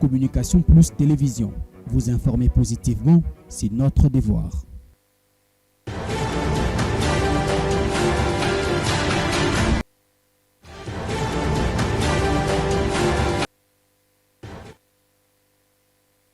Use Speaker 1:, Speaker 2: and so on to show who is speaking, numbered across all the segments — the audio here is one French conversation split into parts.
Speaker 1: Communication Plus Télévision. Vous informer positivement, c'est notre devoir.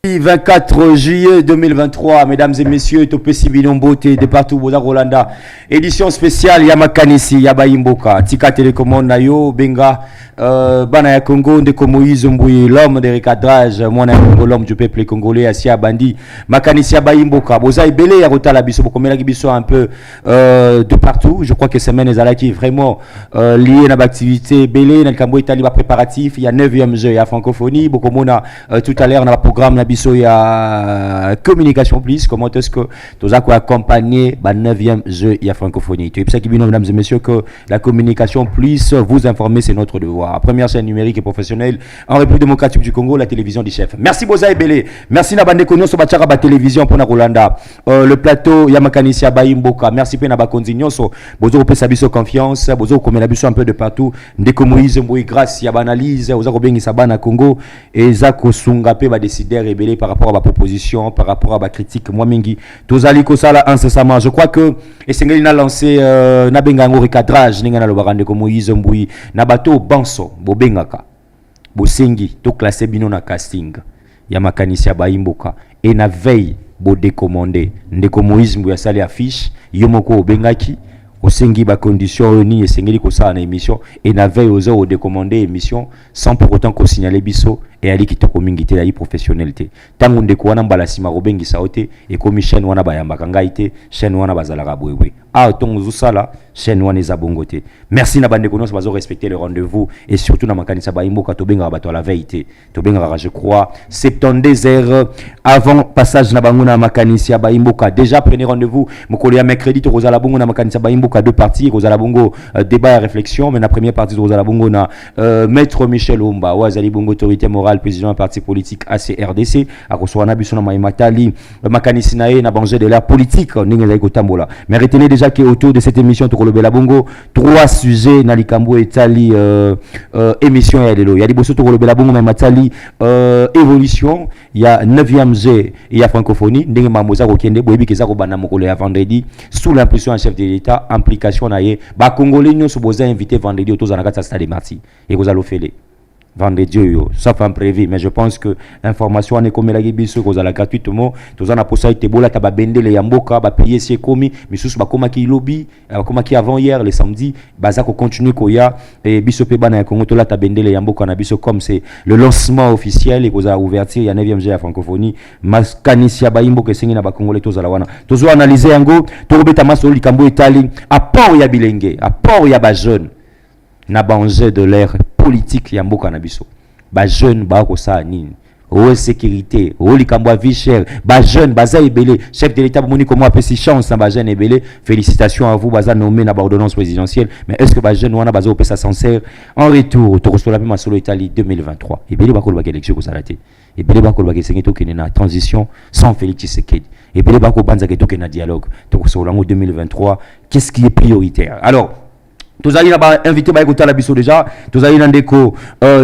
Speaker 2: Le 24 juillet 2023, mesdames et messieurs, Topesi Binombote de partout Boda Rolanda. Édition spéciale Yamakanisi Yabaimboka. Tika Télécommande Nayo Benga Bana ya Congo Ndeko Moïse Mbouye, l'homme de recadrage, Mwana Congo, l'homme du peuple congolais, Asia Bandi, Makanisi Yabaimboka. Boza Ebele Yarota la Biso, Bokomela Gibiso un peu de partout. Je crois que semaine est vraiment liée à l'activité Belé, dans le Cambo Italie, préparatif. Il y a 9e jeu, il y a francophonie. Bokomona tout à l'heure, on a un programme. Il y a communication plus, comment est-ce que tu as accompagné le 9e jeu, il y a francophonie. Tu es pour mesdames et messieurs, que la communication plus vous informer, c'est notre devoir. Première chaîne numérique et professionnelle en République démocratique du Congo, la télévision du chef. Merci Boza Ebele. Merci Nabande Konyo sur la télévision pour la Rolanda. Le plateau Yamakanisi Baimboka. Merci pour Nabakonzi Nyoso. Bozo pe sabiso confiance, bozo comme biso un peu de partout. Ndeko Moïse Mbouye grâce ya banalise, oza ko bengi sabana Congo et zako sunga pe ba décider par rapport à ma proposition, par rapport à ma critique, moi mingi, tous ali kosala incessamment. Je crois que Esengeli n'a lancé nabengango recadrage, ninga na lobarande ko Moïse Mbouye, na bato banso, bobengaka, bosengi, to classé bino na casting, Yamakanisi Baimboka, et na veille, bo décommandé, ndeko Moïse Mbouye sali affiche, yomoko obengaki, osengi ba condition ni esengeli kosala na émission, et na veille ozo o décommandé émission, sans pour autant qu'on signale biso, et ali kitoko mingi te ya professionnalité tangu ndeko wana mbala sima robengi saote et comme chaîne wana bayambaka ngai te chaîne wana bazalaka bwewe tongo zusala chaîne wana eza bongo te. Merci na bande konos bazo respecter le rendez-vous et surtout na makanisa baimboka to benga bato la veille te to benga je crois 72 heures avant passage na bango na makanisa baimboka. Déjà prenez rendez-vous mokolo ya mercredi to rozala bongo na makanisa baimboka deux parties rozala bongo débat et réflexion, mais la première partie rozala bongo na maître Michel Omba wazali bongo autorité morale président d'un parti politique ACRDC à Koswana Bissona Maïmatali Makanisi nae na bangé de l'air politique ninga tambola. Mais retenez déjà que autour de cette émission Tokolobela Bongo trois sujets na likambo etali émission ya lelo. Il y a des bosso Tokolobela Bongo Maïmatali évolution, il y a 9e G, il y a francophonie ndenge mamoza kokende boyebi keza ko bana mokolo ya vendredi sous l'impulsion en chef de l'État implication nae ba congolais nyoso boza invité vendredi autour na kata stade Marty et kozalo fele vendredi sauf imprévu, mais je pense que l'information est comme la gibiso que la gratuitement tous en a possibilité bola taba bendele ya mboka ba payer c'est commis mais sous ba koma ki lobby koma ki avant hier le samedi baza ko continuer ko ya et biso pe bana ya Congo to la taba bendele ya mboka na biso comme c'est le lancement officiel et koza ouverture ya 9e jour ya francophonie Makanisi Baimbo ke sengi na ba congolais to zala wana tozo analyser yango to robeta maso likambo etali apport ya bilenge apport ya ba jeune na bangé de l'air politique ya mboka na biso ba jeune ba ko sa nini o sécurité o likambo vie cher ba jeune baza ebele chef de l'état moni comment apesi chance na ba jeune ebele félicitations à vous baza nommé na ba ordonnance présidentielle, mais est-ce que ba jeune wana baza opesa sincère en retour to restola ma solo Italie 2023 ebele ba ko ba élection ko salate ebele ba ko ba sengi to kene na transition sans Félix Tshisekedi ebele ba ko banza ke to kene na dialogue to ko solo 2023. Qu'est-ce qui est prioritaire? Alors tous allez là-bas invité par écouter la biso déjà tous allez dans déco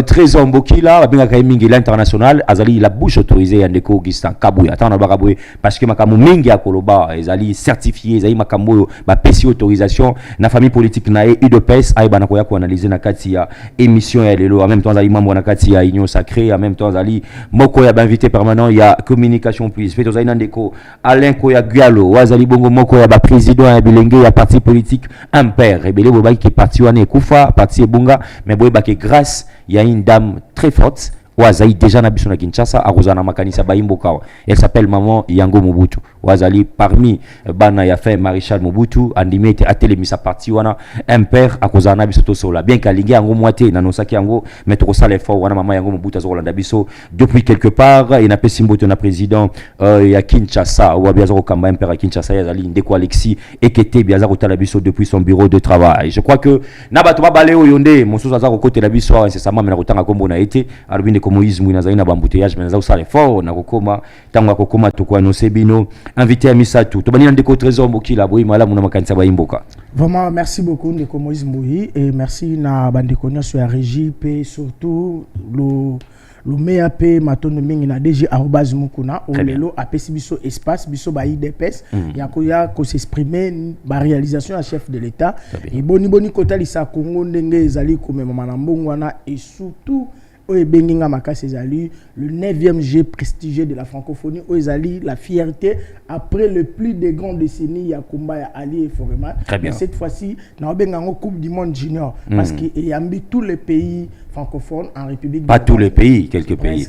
Speaker 2: Trésor Mbokila abenga kaimingi l'international azali la bouche autorisée ya ndeko Augustin Kabouya atana ba kabouya parce que makamu mingi ya koloba ezali certifié ezali makambo ba pesi autorisation na famille politique na UDPS ay bana ko ya ko analyser na kati ya émission ya lelo en même temps azali membre na kati ya union sacrée en même temps azali moko ya invité permanent ya communication plus fait tous allez dans déco Alain Koya Gualo wazali bongo moko ya ba président ya bilenge ya parti politique Ampère rebele bobaki parti wane kufa parti ebunga mais boye ba que grâce il y a une dame très forte wazali déjà na biso na Kinshasa akozana makanisa baimboka elle s'appelle maman Yango Mobutu wazali parmi bana ya fait maréchal Mobutu andimete atelemisa parti wana impère akozana biso to sola bien kalingi yango moite na nosaki yango mais to sala effort wana maman Yango Mobutu azolanda biso depuis quelque part et na pesi mboto na président ya Kinshasa ou bien kamba impère à Kinshasa yazali ndeko Alexis Ekete bien za kotala biso depuis son bureau de travail. Je crois que na bato ba balé oyonde mosusu za ko côté la biso incessamment mais na kotanga kombo na été albine comme Moïse Mouina zaina bambouteillage mais za usale fort na kokoma tango kokoma to ko annoncer bino invité à Misatou. To bani ndeko trésor Mbokila boyi malamu na makanisa bayimboka.
Speaker 3: Vraiment merci beaucoup ndeko Moïse Mboyi et merci na bandeko nyonso ya régie et surtout le MEAP matondo mingi na DG @mukuna olelo apesi biso espace biso ba IDPS yakoya ko s'exprimer ba réalisation à chef de l'État et boni kota lisa Congo ndenge ezali komema na mbongo wana et surtout Benginga Makasi ezali le 9e G prestigieux de la francophonie ezali la fierté après le plus de grandes décennies ya combat ya Ali et Foreman. Cette fois-ci na bengango Coupe du monde junior parce que yambi tous les pays francophones en République.
Speaker 2: Pas tous les pays, quelques pays.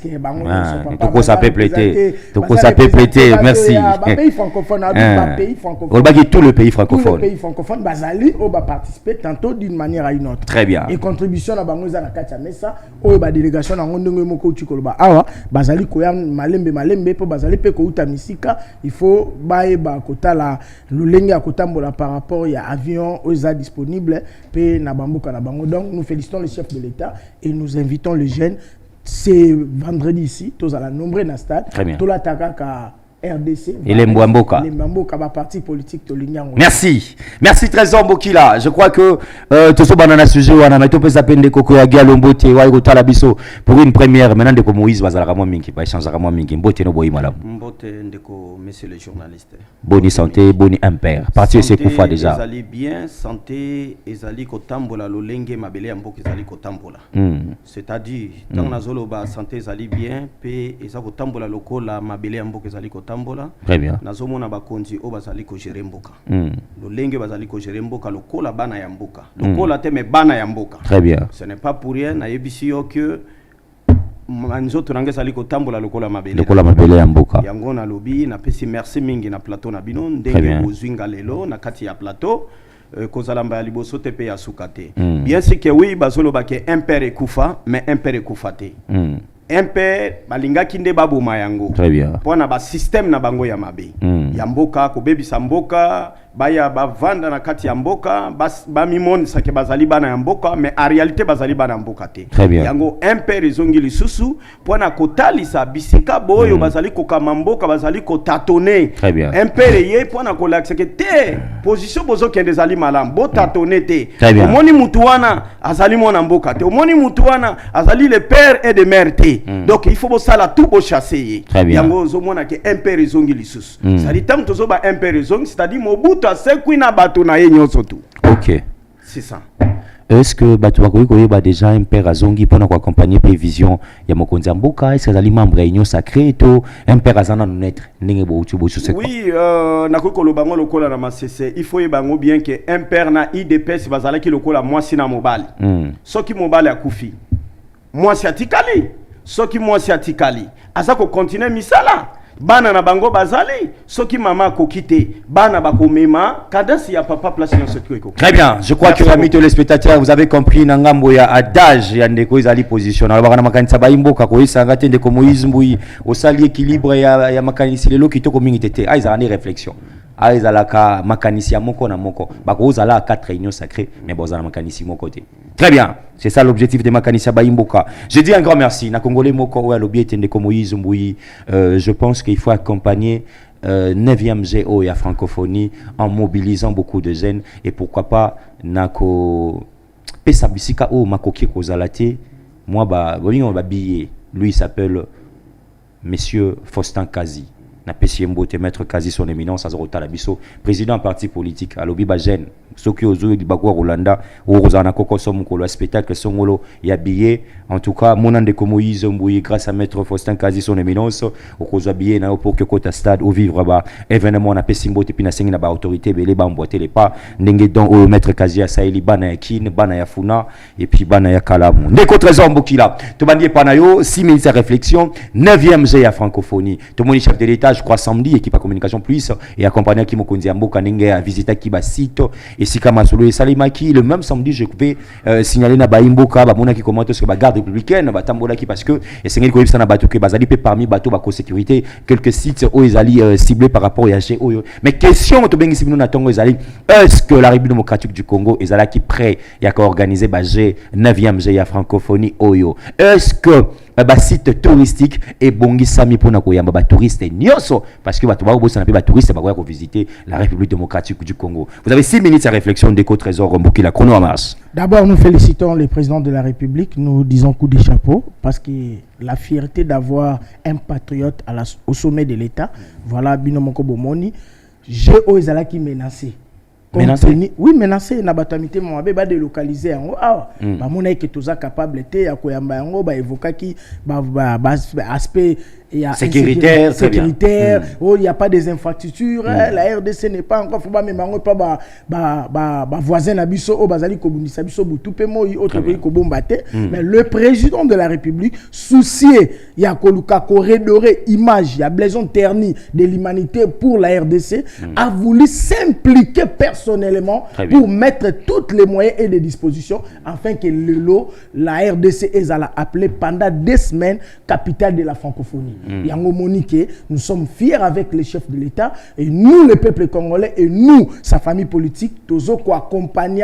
Speaker 2: Toko ça peut prêter. Merci.
Speaker 3: Pays francophone, pays francophone.
Speaker 2: On va tous les pays francophones.
Speaker 3: Tous les pays francophones bazali on va participer tantôt d'une manière à une autre.
Speaker 2: Très bien.
Speaker 3: Et contribution na bango za na katia mesa o ba délégation na ngondongo moko chikoloba awa bazali koya malembe po bazali pe ko uta misika il faut bae ba kota la lolenge ya kotambola par rapport ya avion oza disponible pe na bamboka na bango. Donc nous félicitons le chef de l'État et nous invitons les jeunes. C'est vendredi ici, tous à la nombreux na stade. Tout la takaka RDC.
Speaker 2: Et les Mbamboka.
Speaker 3: Les Mbamboka, parti politique to l'Union.
Speaker 2: Merci. Merci Trésor Mbokila. Je crois que tout ce banana sujet on a metto pesa pende koko ya Galombote wa ko tala biso pour une première maintenant de ko Moïse bazala mo mingi ba échange mo mingi mbote no boyi malam.
Speaker 4: Mbote ndeko monsieur le journaliste.
Speaker 2: Bonne santé, bonne impair. Parti c'est pour fois déjà.
Speaker 4: Ezali bien santé ezali ko tambola lolenge mabele ya mboka ezali ko tambola. C'est-à-dire tant nazolo ba santé ezali bien pe ezali ko tambola lokola mabele ya mboka ezali ko tambola.
Speaker 2: Très bien.
Speaker 4: Nazomona bakonzi o bazali ko gérer mboka. Lolenge bazali ko gérer mboka lokola bana ya mboka. Lokola teme bana ya mboka.
Speaker 2: Très bien.
Speaker 4: Ce n'est pas pour rien na yebisi yo que manzo tonanga zali ko tambola lokola mabele.
Speaker 2: Lokola mabele ya mboka.
Speaker 4: Yango na lobby na pesi merci mingi na plateau na bino ndenge bozwinga lelo na kati ya plateau. Kozalamba ya liboso te pe ya sukate. Bien c'est que oui bazolo ba ke impère ekufa mais impère ekufate. MP balinga kinde babu mayango.
Speaker 2: Très bien.
Speaker 4: Pona ba système na bango ya mabe. Ya mboka ko bebisa mboka baya bavanda na kati ya mboka ba mimoni sake bazali bana ya mboka mais en réalité bazali bana ya mboka te.
Speaker 2: Très bien.
Speaker 4: Yango MP rezongi lisusu pona kotalisa bisika boyo bazali ko kamamboka bazali ko tatone.
Speaker 2: Très bien.
Speaker 4: MP ye pona ko lakseke te position bozo kende zali malam bo tatone te.
Speaker 2: Omoni
Speaker 4: mutu wana azali mona mboka te. Omoni mutu wana azali le père et de mère te. Donc il faut ça tout beau chasser. Yango zomona ke MP rezongi lisusu. Ça dit tant tozo ba MP rezongi c'est-à-dire Mobutu asekwina bato na ye nyonso tu.
Speaker 2: OK.
Speaker 4: C'est ça.
Speaker 2: Est-ce que bato bakoyeba déjà un père azongi pona ko accompagner prévision ya mokonzi mboka est-ce que ali membre réunion sacrée to un père azana naître ndenge bo utu bo c'est quoi?
Speaker 4: Oui, na ko lobango lokola na masese il faut yebango bien que un père na IDPS bazala ki lokola mwasi na mobali. Soki mobali akufi. Mwasi atikali. Soki mwasi atikali. Aza ko continuer misala. Bana na bango bazali soki mama kokite bana bakomema kadasi ya papa place dans ce truc.
Speaker 2: Très bien, je crois que amis téléspectateurs vous avez compris na ngambo ya adage ya ndeko ezali position alors bana makanisa baimboka ko isanga te ndeko Moïse Mboyi osali équilibre ya makanisi lelo kitoko mingi tete aiza ni réflexion aizalaka makanisi ya moko na moko bakozala 4 réunions sacrées mais bozala makanisi moko te. Très bien, c'est ça l'objectif de makanisi baimboka. Je dis un grand merci na congolais moko o alobi etende ko Moïse Mboyi. Je pense qu'il faut accompagner 9e GO et à francophonie en mobilisant beaucoup de jeunes et pourquoi pas nako pesa bisika o makoki kozalate moi ba billet. Lui il s'appelle monsieur Faustin Kazi. Na PCMBO te maître Kazi son éminence azorota la biso président parti politique alobi ba jeune soki ozo di bagwa Rolanda o rozana koko somo ko le spectacle songolo ya billet en tout cas mon ande ko Moïse Mboyi grâce à maître Faustin Kazi son éminence o kozo billet na pour que kota stade au vivre ba événement na PCMBO te pina sengi na ba autorité belé ba mboité les pas ndenge don o maître Kazi ya Saheli bana ya kin bana ya funa et puis bana ya kalamu ndeko trésor Mbokila to bandie panayo 6 minutes de réflexion 9e G à francophonie to moni chef de l'état je crois samedi équipe à communication plus et accompagné qui mokonzi mboka ndenge à visiter qui ba site et si kama solo et salimaki le même samedi je vais signaler na baimboka ba mona qui commente sur ba garde républicaine ba tambola qui parce que et sengeli ko yebisa na bato que bazali pe parmi bato ba ko sécurité quelques sites où ils allaient ciblés par rapport à GO mais question to bengi sibino na tongo ezali est-ce que la République démocratique du Congo ezala qui prêt ya ka organiser ba G 9e G ya francophonie oyo est-ce que ba site touristique et bongi sami pona ko yamba ba touristes nyos nyonso parce que bato ba bossa na pe ba touriste ba ko visiter la République démocratique du Congo. Vous avez 6 minutes à réflexion d'éco trésor Mboki la chrono en marche.
Speaker 3: D'abord, nous félicitons le président de la République, nous disons coup de chapeau parce que la fierté d'avoir un patriote au sommet de l'État, voilà Binomoko Bomoni, j'ai osé qui menacé.
Speaker 2: Menacé?
Speaker 3: Oui, menacé. Na batamité mon abbé ba délocaliser en ba mona que tous capable té ya koyamba ngo ba évoquer qui aspect il y a
Speaker 2: sécuritaire,
Speaker 3: il y a pas des infrastructures, la RDC n'est pas encore faut pas même pas voisin na biso o bazali ko bundisa biso butu pe moi autre pays ko bombaté mais le président de la République soucié il y a koluka corridorer image il y a blason terni de l'humanité pour la RDC a voulu s'impliquer personnellement pour mettre tous les moyens et les dispositions afin que la RDC est appelée pendant 2 semaines capitale de la francophonie. Yango Monique, nous sommes fiers avec les chefs de l'État et nous, le peuple congolais et nous, sa famille politique, tous accompagner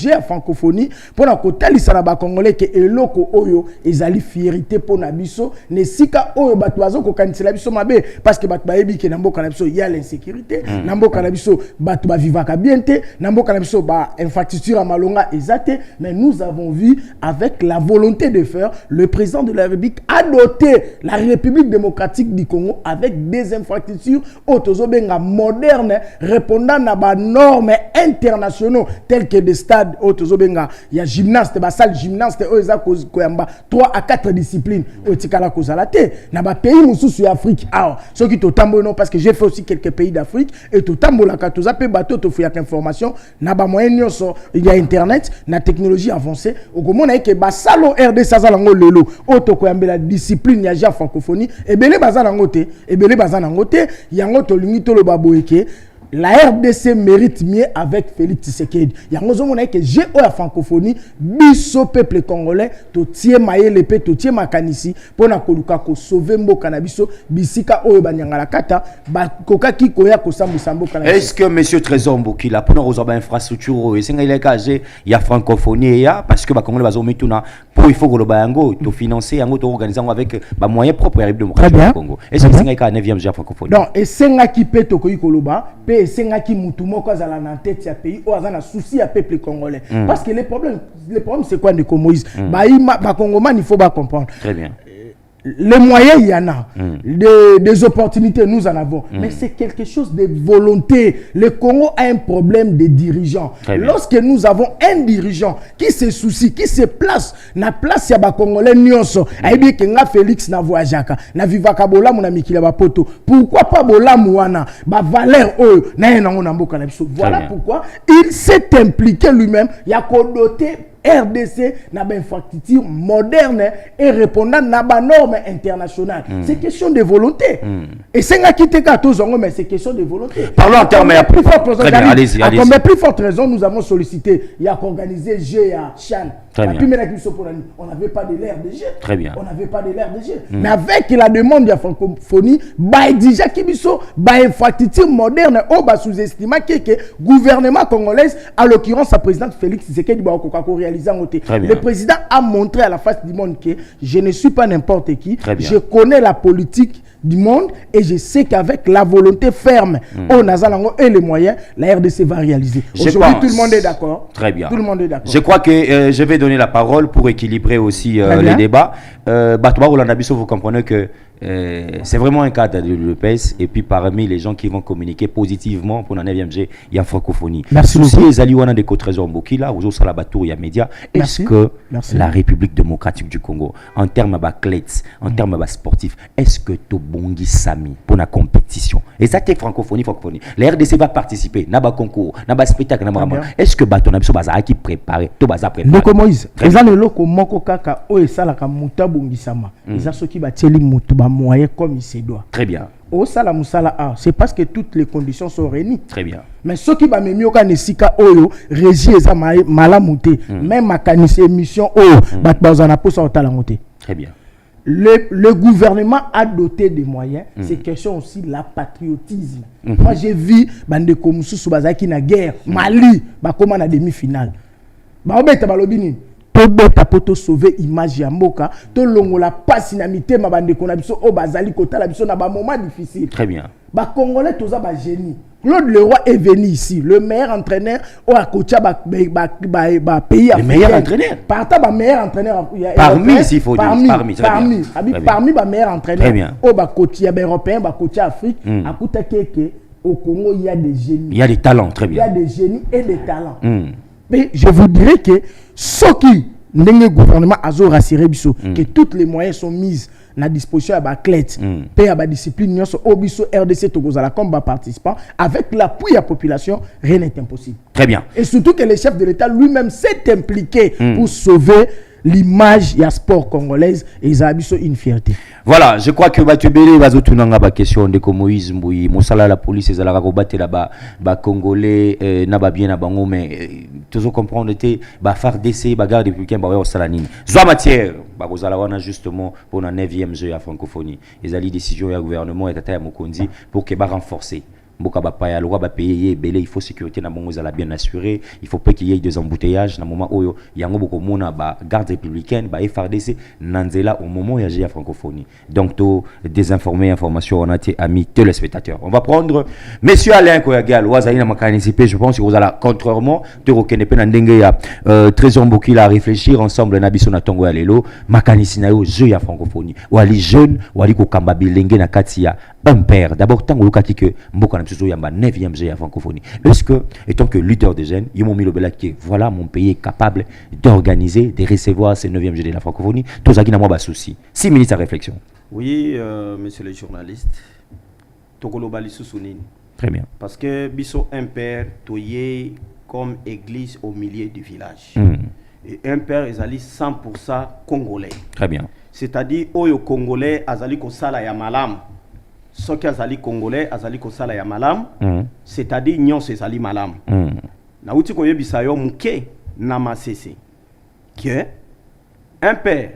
Speaker 3: la francophonie pour la côté l'Isaraba congolais que eloko oyo ezali fierté pour nabiso ne sika oyo batwazo ko kanisela biso mabe parce que bat baebi ke nambo kanabiso ya l'insécurité nambo kanabiso bat ba vivaka bien te nambo kanabiso ba infrastructure à malonga ezate mais nous avons vu avec la volonté de faire le président de la République a doté la République démocratique du Congo avec des infrastructures autozobenga modernes répondant à ba normes internationaux tels que des stades autozobenga il y a gymnaste ba salle gymnaste oza koyamba 3 à 4 disciplines otikala kozalate na ba pays mususu ya Afrique ah ceux qui totambo non parce que j'ai fait aussi quelques pays d'Afrique et totambo la katoza pe bateau to fuya information na ba moyen nyonso il y a internet na technologie avancée okomona ke ba salo RD sazalango lelo otokoyambela discipline ya ja francophonie ebele bazalango te ebele bazanango te yango to lingi to lo baboyeke la RDC mérite mieux avec Félix Tshisekedi. Yango zomona que j'ai la francophonie biso peuple congolais to tie maye lepe to tie makanisi pona koluka ko sauver mboka na biso bisika oyo banyangala kata ba kokaki koya ko sambisa mboka na.
Speaker 2: Est-ce que monsieur Trésor Mboki la pona rezoba infrastructure et singa ile kaje ya francophonie ya parce que ba congolais bazomituna pour il faut que le bayango to financer yango to organiser avec ba moyens propres ya démocratique du Congo. Est-ce que singa ka 9e ja francophonie?
Speaker 3: Donc et singa ki pe to koyi koloba pe sengaki mutu moko azala na tête ya pays o azana souci ya peuple congolais parce que les problèmes c'est quoi de Moïse ba congomani il faut pas comprendre
Speaker 2: très bien
Speaker 3: les moyens il y en a des opportunités nous en avons mais c'est quelque chose de volonté. Le Congo a un problème de dirigeants. Lorsque nous avons un dirigeant qui se soucie qui se place na place ya ba congolais nyonso aibi ke nga Félix na voyajaka na vivaka bola mona mikila ba poto pourquoi pas bola muana ba valeur oyo na yenango na mboka na biso voilà pourquoi il s'est impliqué lui-même ya ko doter RDC n'a pas infrastructure moderne et répondant à des normes internationales. C'est question de volonté. Et c'est un quitté 14 ans, mais c'est question de volonté.
Speaker 2: Parlons en termes de plus forte raison.
Speaker 3: Allez-y. À combien plus forte raison nous avons sollicité, il y a qu'organiser GA, Chan. On n'avait pas de l'air de jeu.
Speaker 2: Très bien.
Speaker 3: On n'avait pas de l'air de jeu. Mais avec la demande de la francophonie, bah déjà Kibiso, bah infrastructure moderne, on va sous-estimer que le gouvernement congolais, à l'occurrence sa présidente Félix Tshisekedi, le président a montré à la face du monde que je ne suis pas n'importe qui. Je connais la politique du monde et je sais qu'avec la volonté ferme au Nazalango et les moyens, la RDC va réaliser. Aujourd'hui, tout le monde est d'accord.
Speaker 2: Très bien.
Speaker 3: Tout le monde est d'accord.
Speaker 2: Je crois que je vais donner la parole pour équilibrer aussi les débats. Batouba Rolanda Bisso, vous comprenez que c'est vraiment un cadre de l'EPS et puis parmi les gens qui vont communiquer positivement pour la 9e G, il y a francophonie.
Speaker 3: Merci beaucoup.
Speaker 2: Si les Aliwana de Trésor Mboki là, aux autres il y a médias, est-ce que la République démocratique du Congo, en termes d'athlètes, en termes de sportifs, est-ce que Tobongi Sami pour la compétition? Et ça c'est francophonie. La RDC va participer, n'a pas concours, n'a pas spectacle, n'a pas. Est-ce que Baton Abiso Baza qui préparé, to Baza préparé?
Speaker 3: Loko Moïse, eza le loko moko kaka o esala ka muta bongi sama. Eza soki ba tieli mutu ba moyen comme il se doit.
Speaker 2: Très bien.
Speaker 3: Au sala musala a, c'est parce que toutes les conditions sont réunies.
Speaker 2: Très bien.
Speaker 3: Mais ce qui va me mieux quand nesika oyo régie eza malamuté, même makanisé émission oyo bat bazana posa otalangote.
Speaker 2: Très bien.
Speaker 3: Le gouvernement a doté des moyens. C'est question aussi de la patriotisme. Moi j'ai vu bande komusu bazaki na guerre Mali ba comment na demi-finale. Ba obeta balobini to beta poto sauver image ya mboka to longola pasi na mitema bandeko na biso o bazali kotala biso na ba moment difficile.
Speaker 2: Très bien.
Speaker 3: Ba Congolais toza ba génie. Claude Leroy est venu ici, le meilleur entraîneur au Akocha pays africain.
Speaker 2: Le meilleur entraîneur.
Speaker 3: Partant meilleur entraîneur.
Speaker 2: Parmi, s'il faut dire.
Speaker 3: Parmi meilleur entraîneur.
Speaker 2: Très bien.
Speaker 3: Au Bakocha européen, Bakocha Afrique. Akuta Keke, au Congo, il y a des génies.
Speaker 2: Il y a des talents, très bien.
Speaker 3: Il y a des génies et des talents. Mais je vous dirais que ce qui, le gouvernement a rassuré que tous les moyens sont mis à disposition à l'athlète, à la discipline, au biso RDC Tokozala comme participant, avec l'appui de la population, rien n'est impossible.
Speaker 2: Très bien.
Speaker 3: Et surtout que le chef de l'État lui-même s'est impliqué pour sauver l'image de la sport congolaise et ils ont une fierté.
Speaker 2: Voilà, je crois que Batubele va zotunanga ba question de Moïse Mbouyi, Moussala la police et la ragobaté là-bas, ba Congolais na ba bien na bango mais toujours comprendre était ba FARDC ba garde républicain ba au salanine. Zoa matière ba kozala wana justement pour la 9e jeu à francophonie. Les alliés décision du gouvernement et tata ya Mokonzi pour que ba renforcer Mboka Bapaya, le roi va payer, il faut sécurité, la bien assurée, il faut pas qu'il y ait des embouteillages. Dans le moment où il y a une garde républicaine, FARDC, Nanzela, au moment où il y a la francophonie. Donc, désinformer, information, on a été amis téléspectateurs. On va prendre Monsieur Alain Koyagal, Ouazaïna Makanisipé, je pense que vous allez, contrairement, de Rokenepe Nandengeya, Trésor Mboki à réfléchir ensemble, Nabiso Natongo Alelo, Makanisinayo, jeu à francophonie. Ou ali jeune, ou ali Kokamba Bilenge Nakatia, un père. D'abord, tant que Mboka il y a 9e jeu à francophonie. Est-ce que, étant que leader des jeunes, voilà, mon pays est capable d'organiser, de recevoir ces 9e jeux de la francophonie. Tout ça qui n'a pas de souci. 6 minutes à réflexion.
Speaker 4: Oui, monsieur le journaliste.
Speaker 2: Très bien.
Speaker 4: Parce que Bisso Impère, toyé comme église au milieu du village. Et Impère, ils allaient 100% congolais.
Speaker 2: Très bien.
Speaker 4: C'est-à-dire, Oyo Congolais, Azali Kosala Yamalam. Ce qui azali congolais azali kosala ya malam c'est-à-dire nyonso ezali malam na uti koyebisa yo muke na masese que un père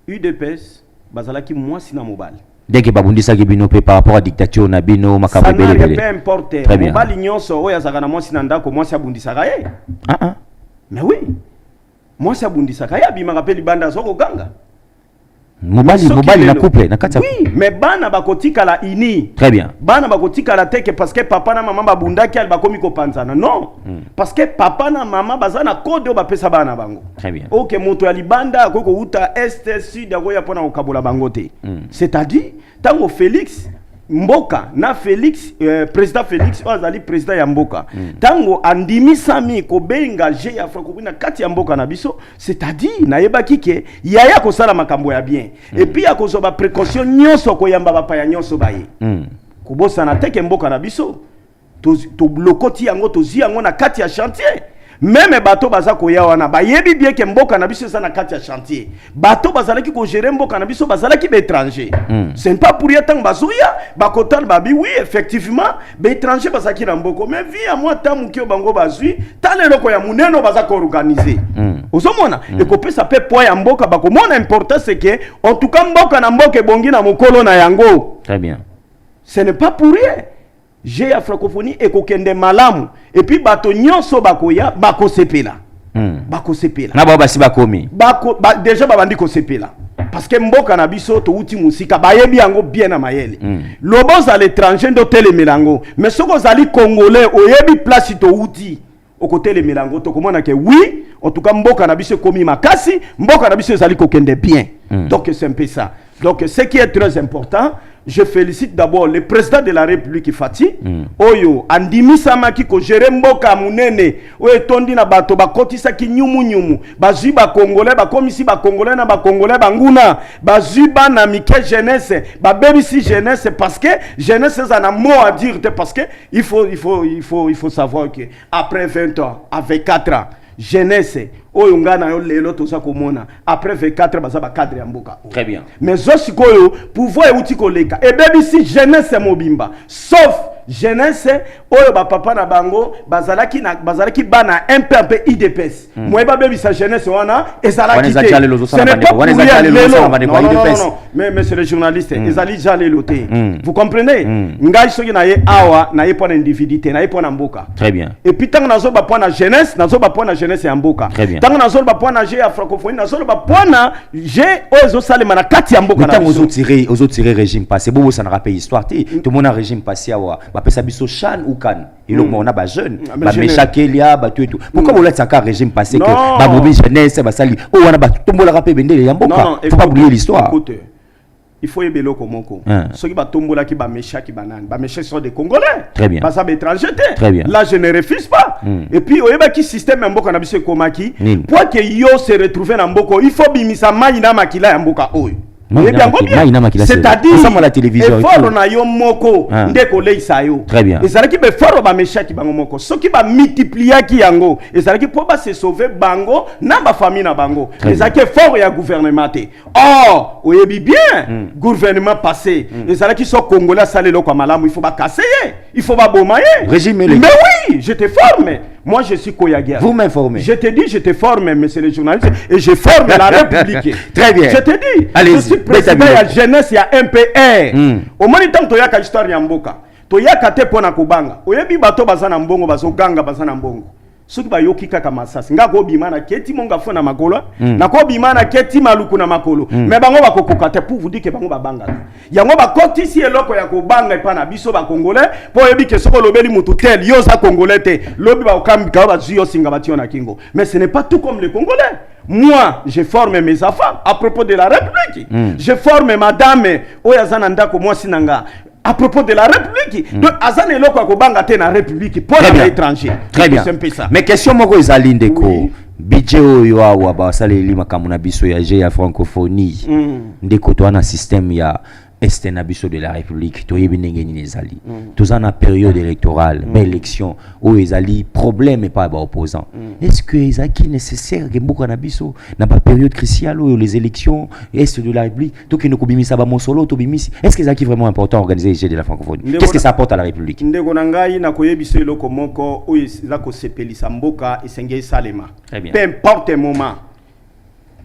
Speaker 4: UDPS bazalaki mwasi na mobali
Speaker 2: dès que babundisa ki bino par rapport à dictature na bino makabebele
Speaker 4: ça n'a peu importe mobali nyonso oyo azaka na mwasi na ndako mwasi abundisaka ye mais oui mwasi abundisaka ye abimaka pe libanda zoko ganga
Speaker 2: Mobali na couple na kati.
Speaker 4: Oui, mais bana bakotika la ini.
Speaker 2: Très bien.
Speaker 4: Bana bakotika la teke parce que papa na maman babundaki al bakomi ko panzana. Non. Parce que papa na maman bazana code ba pesa bana bango.
Speaker 2: Très bien.
Speaker 4: OK, moto ya libanda ko uta est sud ya pona okabola bango te. C'est-à-dire tango Félix Mboka na Félix président Félix azali président ya Mboka tango andimi sami ko benga je ya francophonie na kati ya Mboka na biso c'est-à-dire na yebaki ke yaya ko sala makambo ya bien et puis akozo ba précaution nyonso ko yamba ba pa ya nyonso baye ko bosa na teke Mboka na biso to blokoti yango to zi yango na kati ya chantier. Même bateau baza koya wana bayebi bien que Mboka na biso na kati ya chantier bateau bazalaki ko gérer Mboka na biso bazalaki ba étranger c'est pas pour rien tant bazuya bakotal babi oui effectivement ba étranger bazaki na Mboko mais via moi tant mukio bango bazui tale loko ya muneno baza ko organiser ozomona et ko pesa pe poids ya Mboka bakomona important c'est que en tout cas Mboka na Mboka bongi na mokolo na yango.
Speaker 2: Très bien.
Speaker 4: Ce n'est pas pour rien. J'ai la francophonie et kokende malamu et puis bato nyonso bakoya bako sepela bako sepela
Speaker 2: na baba si bakomi
Speaker 4: bako déjà babandi ko sepela parce que Mboka na biso to uti musika bayebi yango bien na mayele lobo à l'étranger ndo tele melango mais soko zali congolais oyebi place to uti au côté les melango to komona ke oui en tout cas Mboka na biso komi makasi Mboka na biso zali kokende bien donc c'est un peu ça. Donc ce qui est très important, je félicite d'abord le président de la République Fati oyo andimi samaki ko gérer Mboka munene oyo tondi na bato bakotisa ki nyumu bazui ba congolais ba komisi ba congolais na ba congolais banguna bazui ba na mike jeunesse ba bebisi jeunesse parce que jeunesse ça a un mot à dire parce que il faut savoir que après 20 ans avec 4 ans jeunesse oyo ngana yo lelo to sa komona après 24 baza ba cadre ya Mboka.
Speaker 2: Très bien.
Speaker 4: Mais zo sikoyo pouvoir euti koleka et baby si jeunesse mobimba sauf jeunesse oyo ba papa na bango bazalaki bana un peu IDPS moi ba bebi sa jeunesse wana ezalaki te ce n'est pas pour non mais monsieur le journaliste ezali jale loté vous comprenez ngai soki na ye awa na ye pona individuité na ye pona mboka
Speaker 2: très bien
Speaker 4: et puis tant nazo ba pona jeunesse ya mboka tant nazo ba pona je ya francophonie nazo ba pona je ozo salema na kati ya mboka na
Speaker 2: aux autres régime passé bobo ça n'a rappelé histoire tout le monde a régime passé awa ba pesa biso chan ou kan et donc on a ba jeune ba meshakelia ba tout et tout pourquoi vous laissez ça régime passé que ba bobi jeunesse ba sali oh on a ba tombola rappelé bendele ya mboka faut pas oublier l'histoire.
Speaker 4: Il faut y beloko moko. Ceux qui batombola qui ba meshaki banane, ba meshaki sont des Congolais.
Speaker 2: Très bien.
Speaker 4: Ba ça étranger.
Speaker 2: Très bien.
Speaker 4: Là je ne refuse pas. Et puis oyeba qui système mboka na biso komaki pour que yo se retrouver na mboko, il faut bimisa mai na makila ya mboka oyo. C'est-à-dire
Speaker 2: la télévision
Speaker 4: fort na yo moko ndeko leisa yo.
Speaker 2: Très bien.
Speaker 4: Ezalaki be fort ba meshaki bango moko. Soki ba multiplier ki yango, ezalaki po ba se sauver bango na ba famille na bango. Ezalaki fort ya gouvernement te. Oh, oyebi bien gouvernement passé. Ezalaki so congolais salelo kwa malamu, il faut ba casser, il faut ba bomayer.
Speaker 2: Régime
Speaker 4: mais oui, je te forme. Moi, je suis Koyaguer.
Speaker 2: Vous m'informez.
Speaker 4: Je te dis, je te forme, monsieur le journaliste, et je forme la République.
Speaker 2: Très bien.
Speaker 4: Je te dis, je suis président de la jeunesse, il y a MPR. Au moins, tant que tu as histoire Yamboka, tu as kate pona kubanga. Oyebi bato bazana mbongo, bazo ganga bazana mbongo. Soki ba yoki kaka masasi nga ko bimana keti monga fona makolo na ko bimana keti maluku na makolo mais bango ba kokoka te pour vous dire que bango ba banga yango ba koti si eloko ya ko banga pa na biso ba congolais po yebi ke soko lobeli mutu tel yo za congolais te lobi ba okambi ka ba zuyo singa batio na kingo mais ce n'est pas tout comme les congolais. Moi, je forme mes enfants à propos de la République. Je forme madame oyazana ndako moi sinanga à propos de la République. Donc, Azan et Loko Kobanga te na République pour les étrangers.
Speaker 2: Très bien. Mais question moko ezali ndeko. Budget oyo awa ba saleli makamuna biso ya ya francophonie. Ndeko to na système ya est na biso de la République. To yebi ndenge ni ezali. Tous en période électorale, mais élection où ezali problème et pas ba opposant. Est-ce que ezaki nécessaire que mboka na biso na pas période cruciale où les élections est de la République to ki no kobimisa ba mosolo to bimisi. Est-ce que ezaki vraiment important organiser les Jeux de la francophonie? Qu'est-ce que ça apporte à la République?
Speaker 4: Ndeko na ngai na koyebiso eloko moko oyo za ko sepelisa mboka esengei salema. Peu importe moment.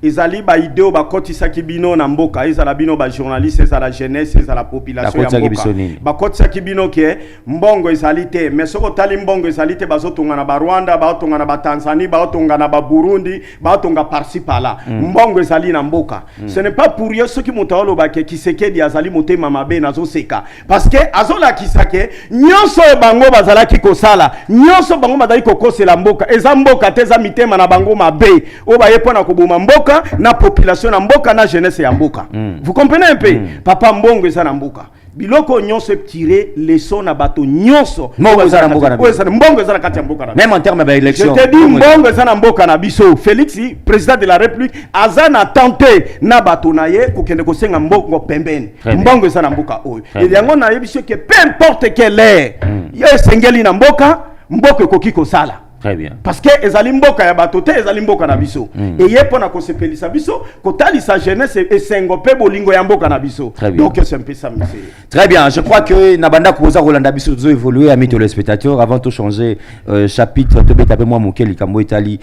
Speaker 4: Ezali ba ideo ba kotisa kibino na mboka ezala bino ba journaliste ezala jeunesse ezala population ya mboka ba kotisa kibino ke mbongo ezali te mais soko tali mbongo ezali te bazotonga na ba Rwanda bazotonga na ba Tanzanie bazotonga na ba Burundi bazotonga par-ci par-là mbongo ezali na mboka ce n'est pas pour rien ceux qui mutalo ba ke Kisekedi azali motema mabe nazo seka parce que azola kisake nyonso bango bazala kikosala nyonso bango bazali kokosela mboka eza mboka te za mitema na bango mabe o ba yepo na koboma mboka na population na mboka na jeunesse ya mboka. Vous comprenez un peu? Papa mbongo eza na mboka. Biloko nyonso tirer leçon na bato nyonso.
Speaker 2: Mbongo eza na mboka na biso.
Speaker 4: Mbongo eza na kati ya mboka na biso.
Speaker 2: Même en termes d'élection.
Speaker 4: Je te dis mbongo eza na mboka na biso. Félix, président de la République, azana tenté na bato na ye kokende kosenga mbongo pembeni. Mbongo eza na mboka oyo. Et yango na yebiso que peu importe quelle est, yo sengeli na mboka, mboka ekoki kosala.
Speaker 2: Très bien.
Speaker 4: Parce que ezali mboka ya batote ezali mboka na biso. Et yepo na kosepelisa biso kotali sa jeunesse et sengope bolingo ya mboka na biso. Donc c'est un peu ça monsieur.
Speaker 2: Très bien, je crois que nabanda koza Rolanda biso zo évoluer amis téléspectateurs avant de changer chapitre to beta pe moi mon keli kambo etali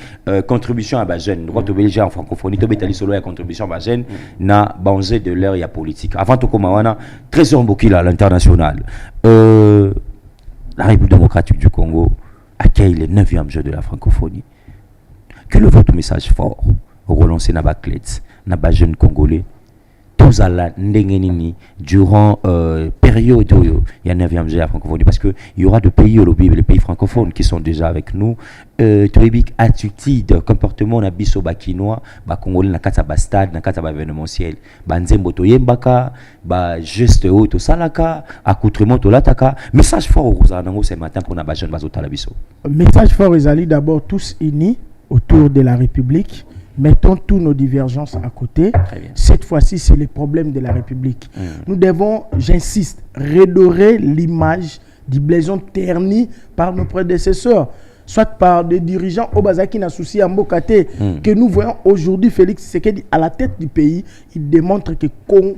Speaker 2: contribution à ba jeune. Droit to belge en francophonie to betali solo ya contribution à ba jeune na banze de l'heure ya politique. Avant to komawana trésor mbokila à l'international. La République démocratique du Congo accueille le 9e jeu de la francophonie. Quel est votre message fort au relancer Nabaklet, Naba jeune congolais, tous à la ndengenini durant période où il y a 9e jeu de la francophonie parce que il y aura des pays les pays francophones qui sont déjà avec nous. Tribik attitude, comportement na biso bakinois, ba congolais na kata ba stade, na kata ba événementiel, ba nzembo to yembaka, ba geste auto salaka, accoutrement to lataka. Message fort au Rosanango ce matin pour na ba jeune bazota la biso.
Speaker 3: Message fort ils allaient d'abord tous unis autour de la République. Mettons tous nos divergences à côté. Cette fois-ci, c'est le problème de la République. Nous devons, j'insiste, redorer l'image du blason terni par nos prédécesseurs. soit par des dirigeants au Bazaki na souci à Mbokate, que nous voyons aujourd'hui Félix Tshisekedi à la tête du pays, il démontre que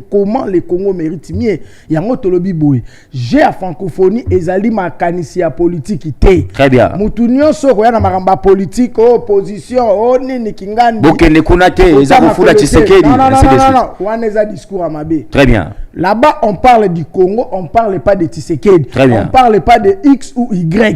Speaker 3: comment les Congo méritent mieux. Il y a un autolobby boué. J'ai à francophonie ezali makanisi ya politique té.
Speaker 2: Très bien.
Speaker 3: Mutunyo so koya na maramba politique opposition o nini kingandi.
Speaker 2: Bokende kunate ezako fula Tshisekedi.
Speaker 3: Non. Waneza discours à Mabé.
Speaker 2: Très bien.
Speaker 3: Là-bas, on parle du Congo, on ne parle pas de Tshisekedi.
Speaker 2: Très bien.
Speaker 3: On ne parle pas de X ou Y.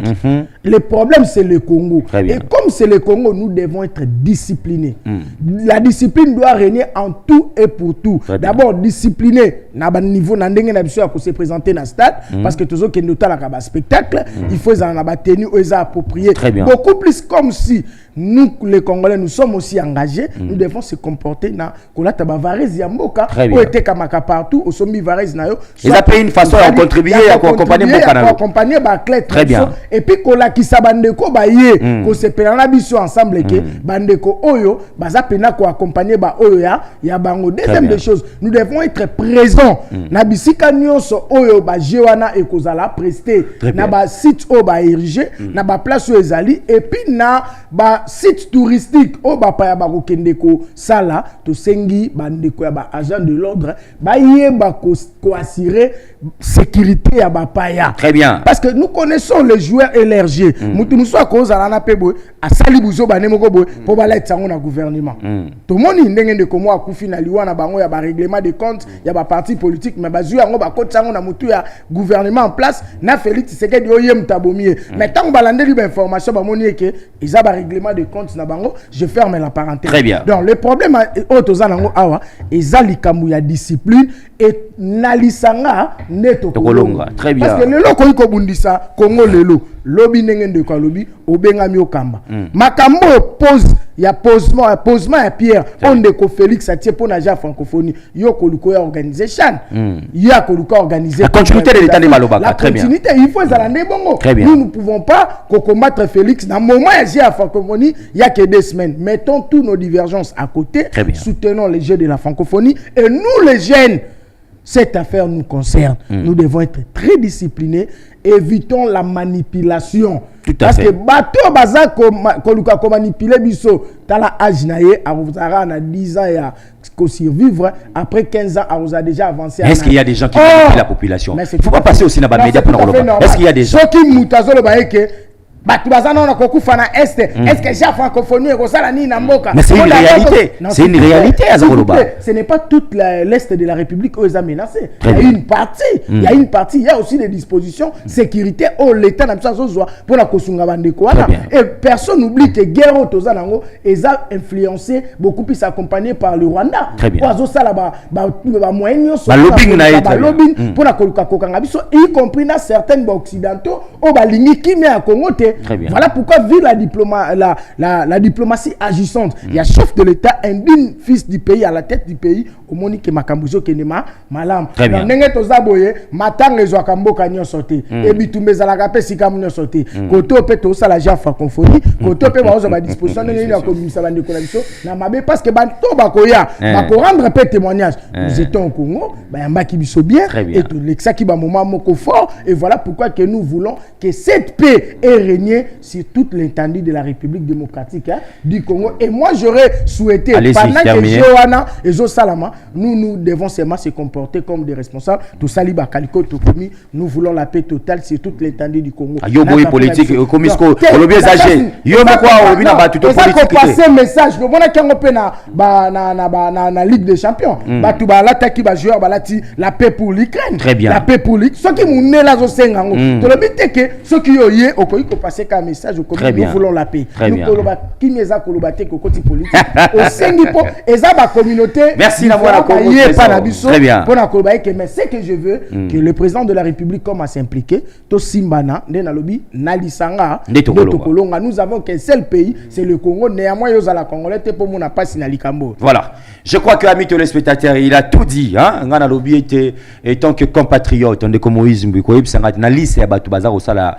Speaker 3: Le problème, c'est le Congo.
Speaker 2: Très bien.
Speaker 3: Et comme c'est le Congo, nous devons être disciplinés. La discipline doit régner en tout et pour tout. D'abord, discipliné, na niveau na ndenge na biso se présenter na stade, parce que toujours qu'il nous a un spectacle, il faut en avoir tenu aux appropriés. Beaucoup plus comme si nous, les Congolais, nous sommes aussi engagés, nous devons se comporter na kolata bavarez yamboka, ou était kamaka partout, au sommet varez na yo.
Speaker 2: Ils ont payé une façon à contribuer à accompagner mon canal.
Speaker 3: Accompagner ba clé.
Speaker 2: Très bien.
Speaker 3: Et puis kola kisa bandeko ba ye, ko se pelana biso ensemble ke bandeko oyo baza pena ko accompagner ba oyo ya bango. Deuxième des choses, nous devons être présents. Na bisika nyonso oyo ba jewana e kozala prester. Na ba site o ba érigé, na ba place o ezali et puis na ba site touristique au bapaya bakokendeko sala to sengi bandeko ya ba agent de l'ordre ba yeba ko assurer sécurité ya bapaya.
Speaker 2: Très bien.
Speaker 3: Parce que nous connaissons les joueurs élargis. Mutu nous soit cause ala na pebo asali buzo ba nemoko boy pour ba let sango na gouvernement. To moni ndenge ndeko mo akufi na liwa na bango ya ba règlement de comptes ya ba parti politique mais ba zu yango ba kota sango na mutu ya gouvernement en place na Félix Tshisekedi oyem tabomie. Mais tant ba landeli ba information ba moni ke isa ba règlement de comptes na bango, je ferme la parenthèse.
Speaker 2: Très bien.
Speaker 3: Donc le problème otozanango awa ezali kambu ya discipline et nalisanga neto
Speaker 2: kolonga. Très bien.
Speaker 3: Parce que lelo ko iko bundisa Congo lelo lobi ndenge ndeko lobi obenga miokamba. Makambo pose ya posement ya Pierre onde ko Félix atie pour na ja francophonie yo ko luko organisation. Ya ko luko organiser
Speaker 2: la continuité de l'état de Malobaka. Très bien.
Speaker 3: La continuité, il faut zalande bongo. Nous ne pouvons pas combattre Félix dans le moment où la francophonie, il y a que 2 semaines. Mettons toutes nos divergences à côté, soutenons les jeux de la francophonie et nous les jeunes, cette affaire nous concerne. Nous devons être très disciplinés, évitons la manipulation.
Speaker 2: Tout à
Speaker 3: parce
Speaker 2: fait.
Speaker 3: que bateau baza ko manipuler biso tala âge na ye a na 10 ans ya ko survivre après 15 ans a déjà avancé.
Speaker 2: Est-ce qu'il y a des gens qui manipulent la population? Il ne faut pas passer aussi dans les médias pour nous. Est-ce qu'il y a des gens
Speaker 3: qui mutazo le baye que batubazana na kokufa na est est-ce que ja francophonie ko sala ni na mboka?
Speaker 2: Mais c'est une réalité. C'est une réalité à Zakoloba.
Speaker 3: Ce n'est pas toute l'est de la République où ils ont menacé. Il y a une partie, il y a une partie, il y a aussi des dispositions sécurité au l'état na biso zo pour la kosunga bandeko wana. Et personne n'oublie que guerre au tozanango ils ont influencé beaucoup plus accompagné par le Rwanda. Ozo sala ba moyen so
Speaker 2: lobbying na été
Speaker 3: lobbying pour la koluka kokanga biso y compris na certains occidentaux au balingi kimi à Congo. Voilà pourquoi, vu la diplomatie agissante, il y a chef de l'État, un digne fils du pays à la tête du pays, au Monique Makambuzo Kenema, Malam.
Speaker 2: Très bien.
Speaker 3: Nengeto Zaboye, Matang les Wakambo Kanyon sauté, et Bitumbe Zalagape Sikamyon sauté, Koto Peto Salaja francophonie, Koto Pe Baozo à disposition de la commission de connexion, Namabe, parce que Banto Bakoya, Bako rendre peu témoignage. Nous étions au Congo, Bayamba qui biso bien, et tout l'exa qui va moment moko fort, et voilà pourquoi que nous voulons que cette paix ait régné sur toute l'étendue de la République démocratique du Congo. Et moi, j'aurais souhaité, pendant que Johanna et Jo Salama, nous devons seulement se comporter comme des responsables. Tout Saliba Kaliko, tout commis, nous voulons la paix totale sur toute l'étendue du Congo.
Speaker 2: Yoboy politique, Komisko, Olobi Zagé, Yobo quoi, Olobina ba tout politique.
Speaker 3: Passer message, le bon qu'on peut na Ligue des Champions. Ba tout ba l'attaque ba joueur ba la paix pour l'Ukraine.
Speaker 2: Très bien.
Speaker 3: La paix pour l'Ukraine. Ceux qui m'ont né là zo sengango. To le but que ceux qui ont eu au ko passer comme message au commis, nous voulons la paix. Nous koloba qui meza koloba te ko côté politique. Au sengipo eza ba communauté.
Speaker 2: Merci d'avoir accompagné.
Speaker 3: Très bien. Pour la koloba que mais c'est que je veux que le président de la République commence à s'impliquer. To simbana ndena lobi nalisanga de Kolonga. Nous avons qu'un seul pays, c'est le Congo. Néanmoins yozala congolais te pour mon pas sina likambo.
Speaker 2: Voilà. Je crois que ami téléspectateurs, il a tout dit hein. Ngana lobi était étant que compatriote on de Moïse Mbiko ibsanga na liste ya batu bazar au sala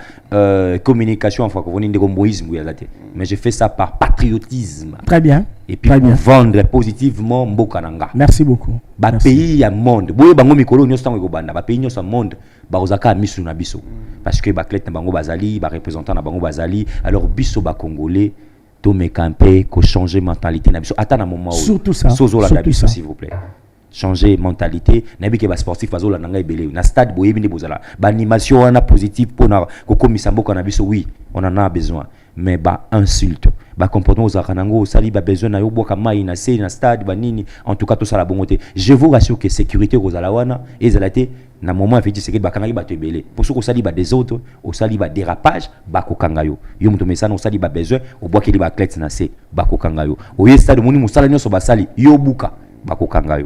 Speaker 2: communication communication en francophonie ndeko Moïse Mbuyazate. Mais je fais ça par patriotisme.
Speaker 3: Très bien.
Speaker 2: Et puis pour vendre positivement Mbokananga.
Speaker 3: Merci beaucoup.
Speaker 2: Ba pays ya monde. Boye bango mikolo nyoso tango ekobanda. Ba pays nyoso monde ba ozaka misu na biso. Parce que ba clé na bango bazali, ba représentant na bango bazali, alors biso ba congolais to me camper ko changer mentalité na biso. Ata na moment
Speaker 3: surtout ça.
Speaker 2: Sozola na biso s'il vous plaît. Changer mentalité nabi ke ba sportif bazola nanga ebele na stade boyebi ndi bozala ba animation wana positive pona ko komisa mboka na biso oui on en a besoin mais ba insulte ba comportement aux akanango sali ba besoin na yo boka mai na se na stade ba nini en tout cas tout ça la bongote je vous rassure que sécurité kozala wana ezalate na moment effectivement c'est que ba kanaki ba tebele pour ce ko sali ba des autres au sali ba dérapage ba kokanga yo muto mesana au sali ba besoin au boka li ba clete na se ba kokanga yo au stade moni musala nyoso ba sali yo buka ba kokanga yo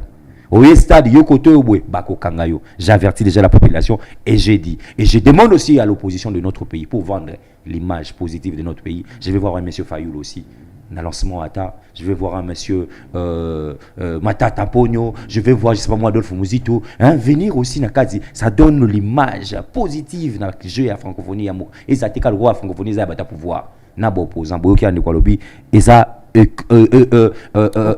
Speaker 2: au stade yokoto yobwe bako kangayo. J'avertis déjà la population et j'ai dit et je demande aussi à l'opposition de notre pays pour vendre l'image positive de notre pays. Je vais voir un monsieur Fayoul aussi dans lancement Ata, je vais voir un monsieur Mata Tamponio, je vais voir je sais pas moi Adolphe Muzito, hein, venir aussi na kazi, ça donne l'image positive dans le jeu à francophonie amour. Et ça te roi francophonie ça bata pouvoir. Na bo opposant boyoki ande kwa lobby et ça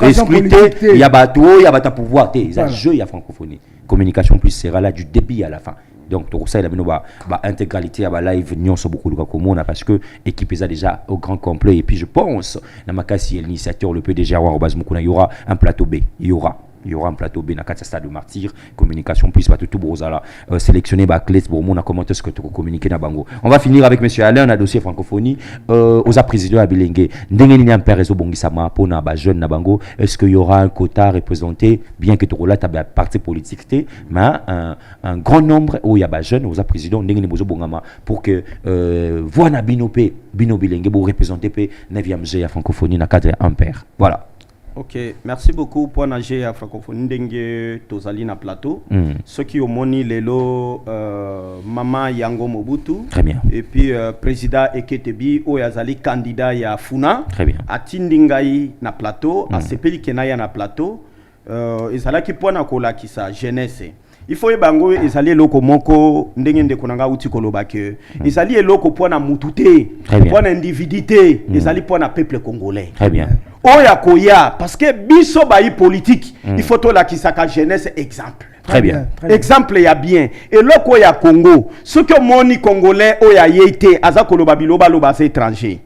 Speaker 2: excluté, il y a bateau, il y a bata pouvoir, il y a jeu, il y a francophonie. Communication plus sera là du début à la fin. Donc tout ça il y a intégralité à live nion so beaucoup de commun parce que équipe est déjà au grand complet et puis je pense na makasi l'initiateur le PDG Arobaz Mukuna il y aura un plateau B, il y aura un plateau B dans le stade de Martyr, communication plus pas tout brosala sélectionner ba clés pour mon comment est-ce que tu communiquer na bango. On va finir avec monsieur Alain na dossier francophonie aux président à Bilenge. Ndenge ni un père réseau bongisama pour na ba jeune na bango, est-ce qu'il y aura un quota représenté bien que tu là ta parti politique mais un grand nombre où il y a ba jeune aux président ndenge ni bozo bongama pour que voix na bino Bilenge pour représenter pe 9e G à francophonie na cadre un père. Voilà.
Speaker 4: Ok, merci beaucoup pour nager à francophonie dengue tozali na plateau. Ceux qui ont moni lelo maman Yango Mobutu.
Speaker 2: Très bien.
Speaker 4: Et puis président Eketebi oyazali candidat ya Funa.
Speaker 2: Très bien.
Speaker 4: Atindingai na plateau, a sepeli kenaya na plateau. Ezala ki pona kola kisa jeunesse. Il faut bango ezali eloko moko ndenge ndeko nanga uti koloba ke ezali eloko pona mutute pona individuité ezali pona peuple congolais.
Speaker 2: Très bien.
Speaker 4: Oya koya parce que biso bayi politique il faut to la kisaka jeunesse exemple.
Speaker 2: Très bien.
Speaker 4: Exemple ya bien et loko ya Congo ce que moni congolais oya yete aza koloba biloba loba c'est étranger.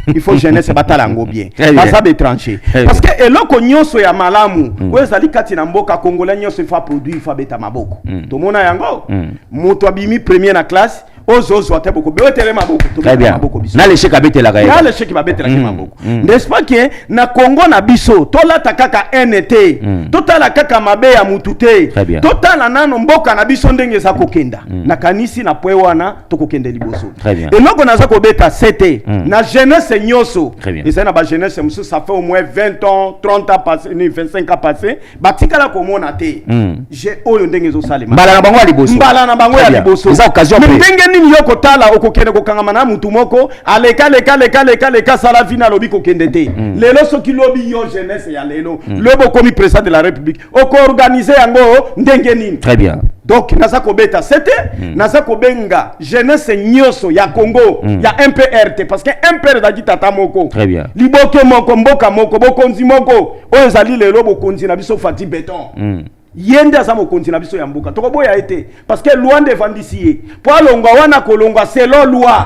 Speaker 4: Il faut jeunesse batalango bien. Pas étranger. Parce que eloko nyonso ya malamu, wezali kati na mboka congolais nyonso fa produit fa beta maboko. To mona yango, moto abimi premier na classe, ozo ate boko be tele maboko to maboko biso.
Speaker 2: Na l'échec abete la gaïa.
Speaker 4: Na l'échec babete la maboko. N'est-ce pas que na Congo na biso, to la takaka NT, to la kaka mabe ya mutute, to la nano mboka na biso ndenge za kokenda. Na kanisi na pwe wana to kokende liboso. Eloko na za ko beta CT, na jeunesse nyoso. Et ça na ba jeunesse musu ça fait au moins 20 ans, 30 ans passé, 25 ans passé, batika la komona te. J'ai oyo ndenge zo salema.
Speaker 2: Mbala na bango ya liboso.
Speaker 4: Mbala na bango ya liboso.
Speaker 2: Eza occasion pe.
Speaker 4: Ndenge yoko tala okokende kokangama na mutu moko aleka sala vina lobi kokende te lelo soki lobi yo jeunesse ya lelo lobo komi président de la république oko organiser yango ndenge nini.
Speaker 2: Très bien.
Speaker 4: Donc naza ko beta c'était naza ko benga jeunesse nyoso ya Congo ya MPRT parce que MPR da tata moko.
Speaker 2: Très bien.
Speaker 4: Liboke moko mboka moko bokonzi moko oyo zali lelo bokonzi na biso fati béton. Yende azamo kontina biso ya mbuka tokoboya été parce que loi devandisier po alongwa wana kolongwa selon loi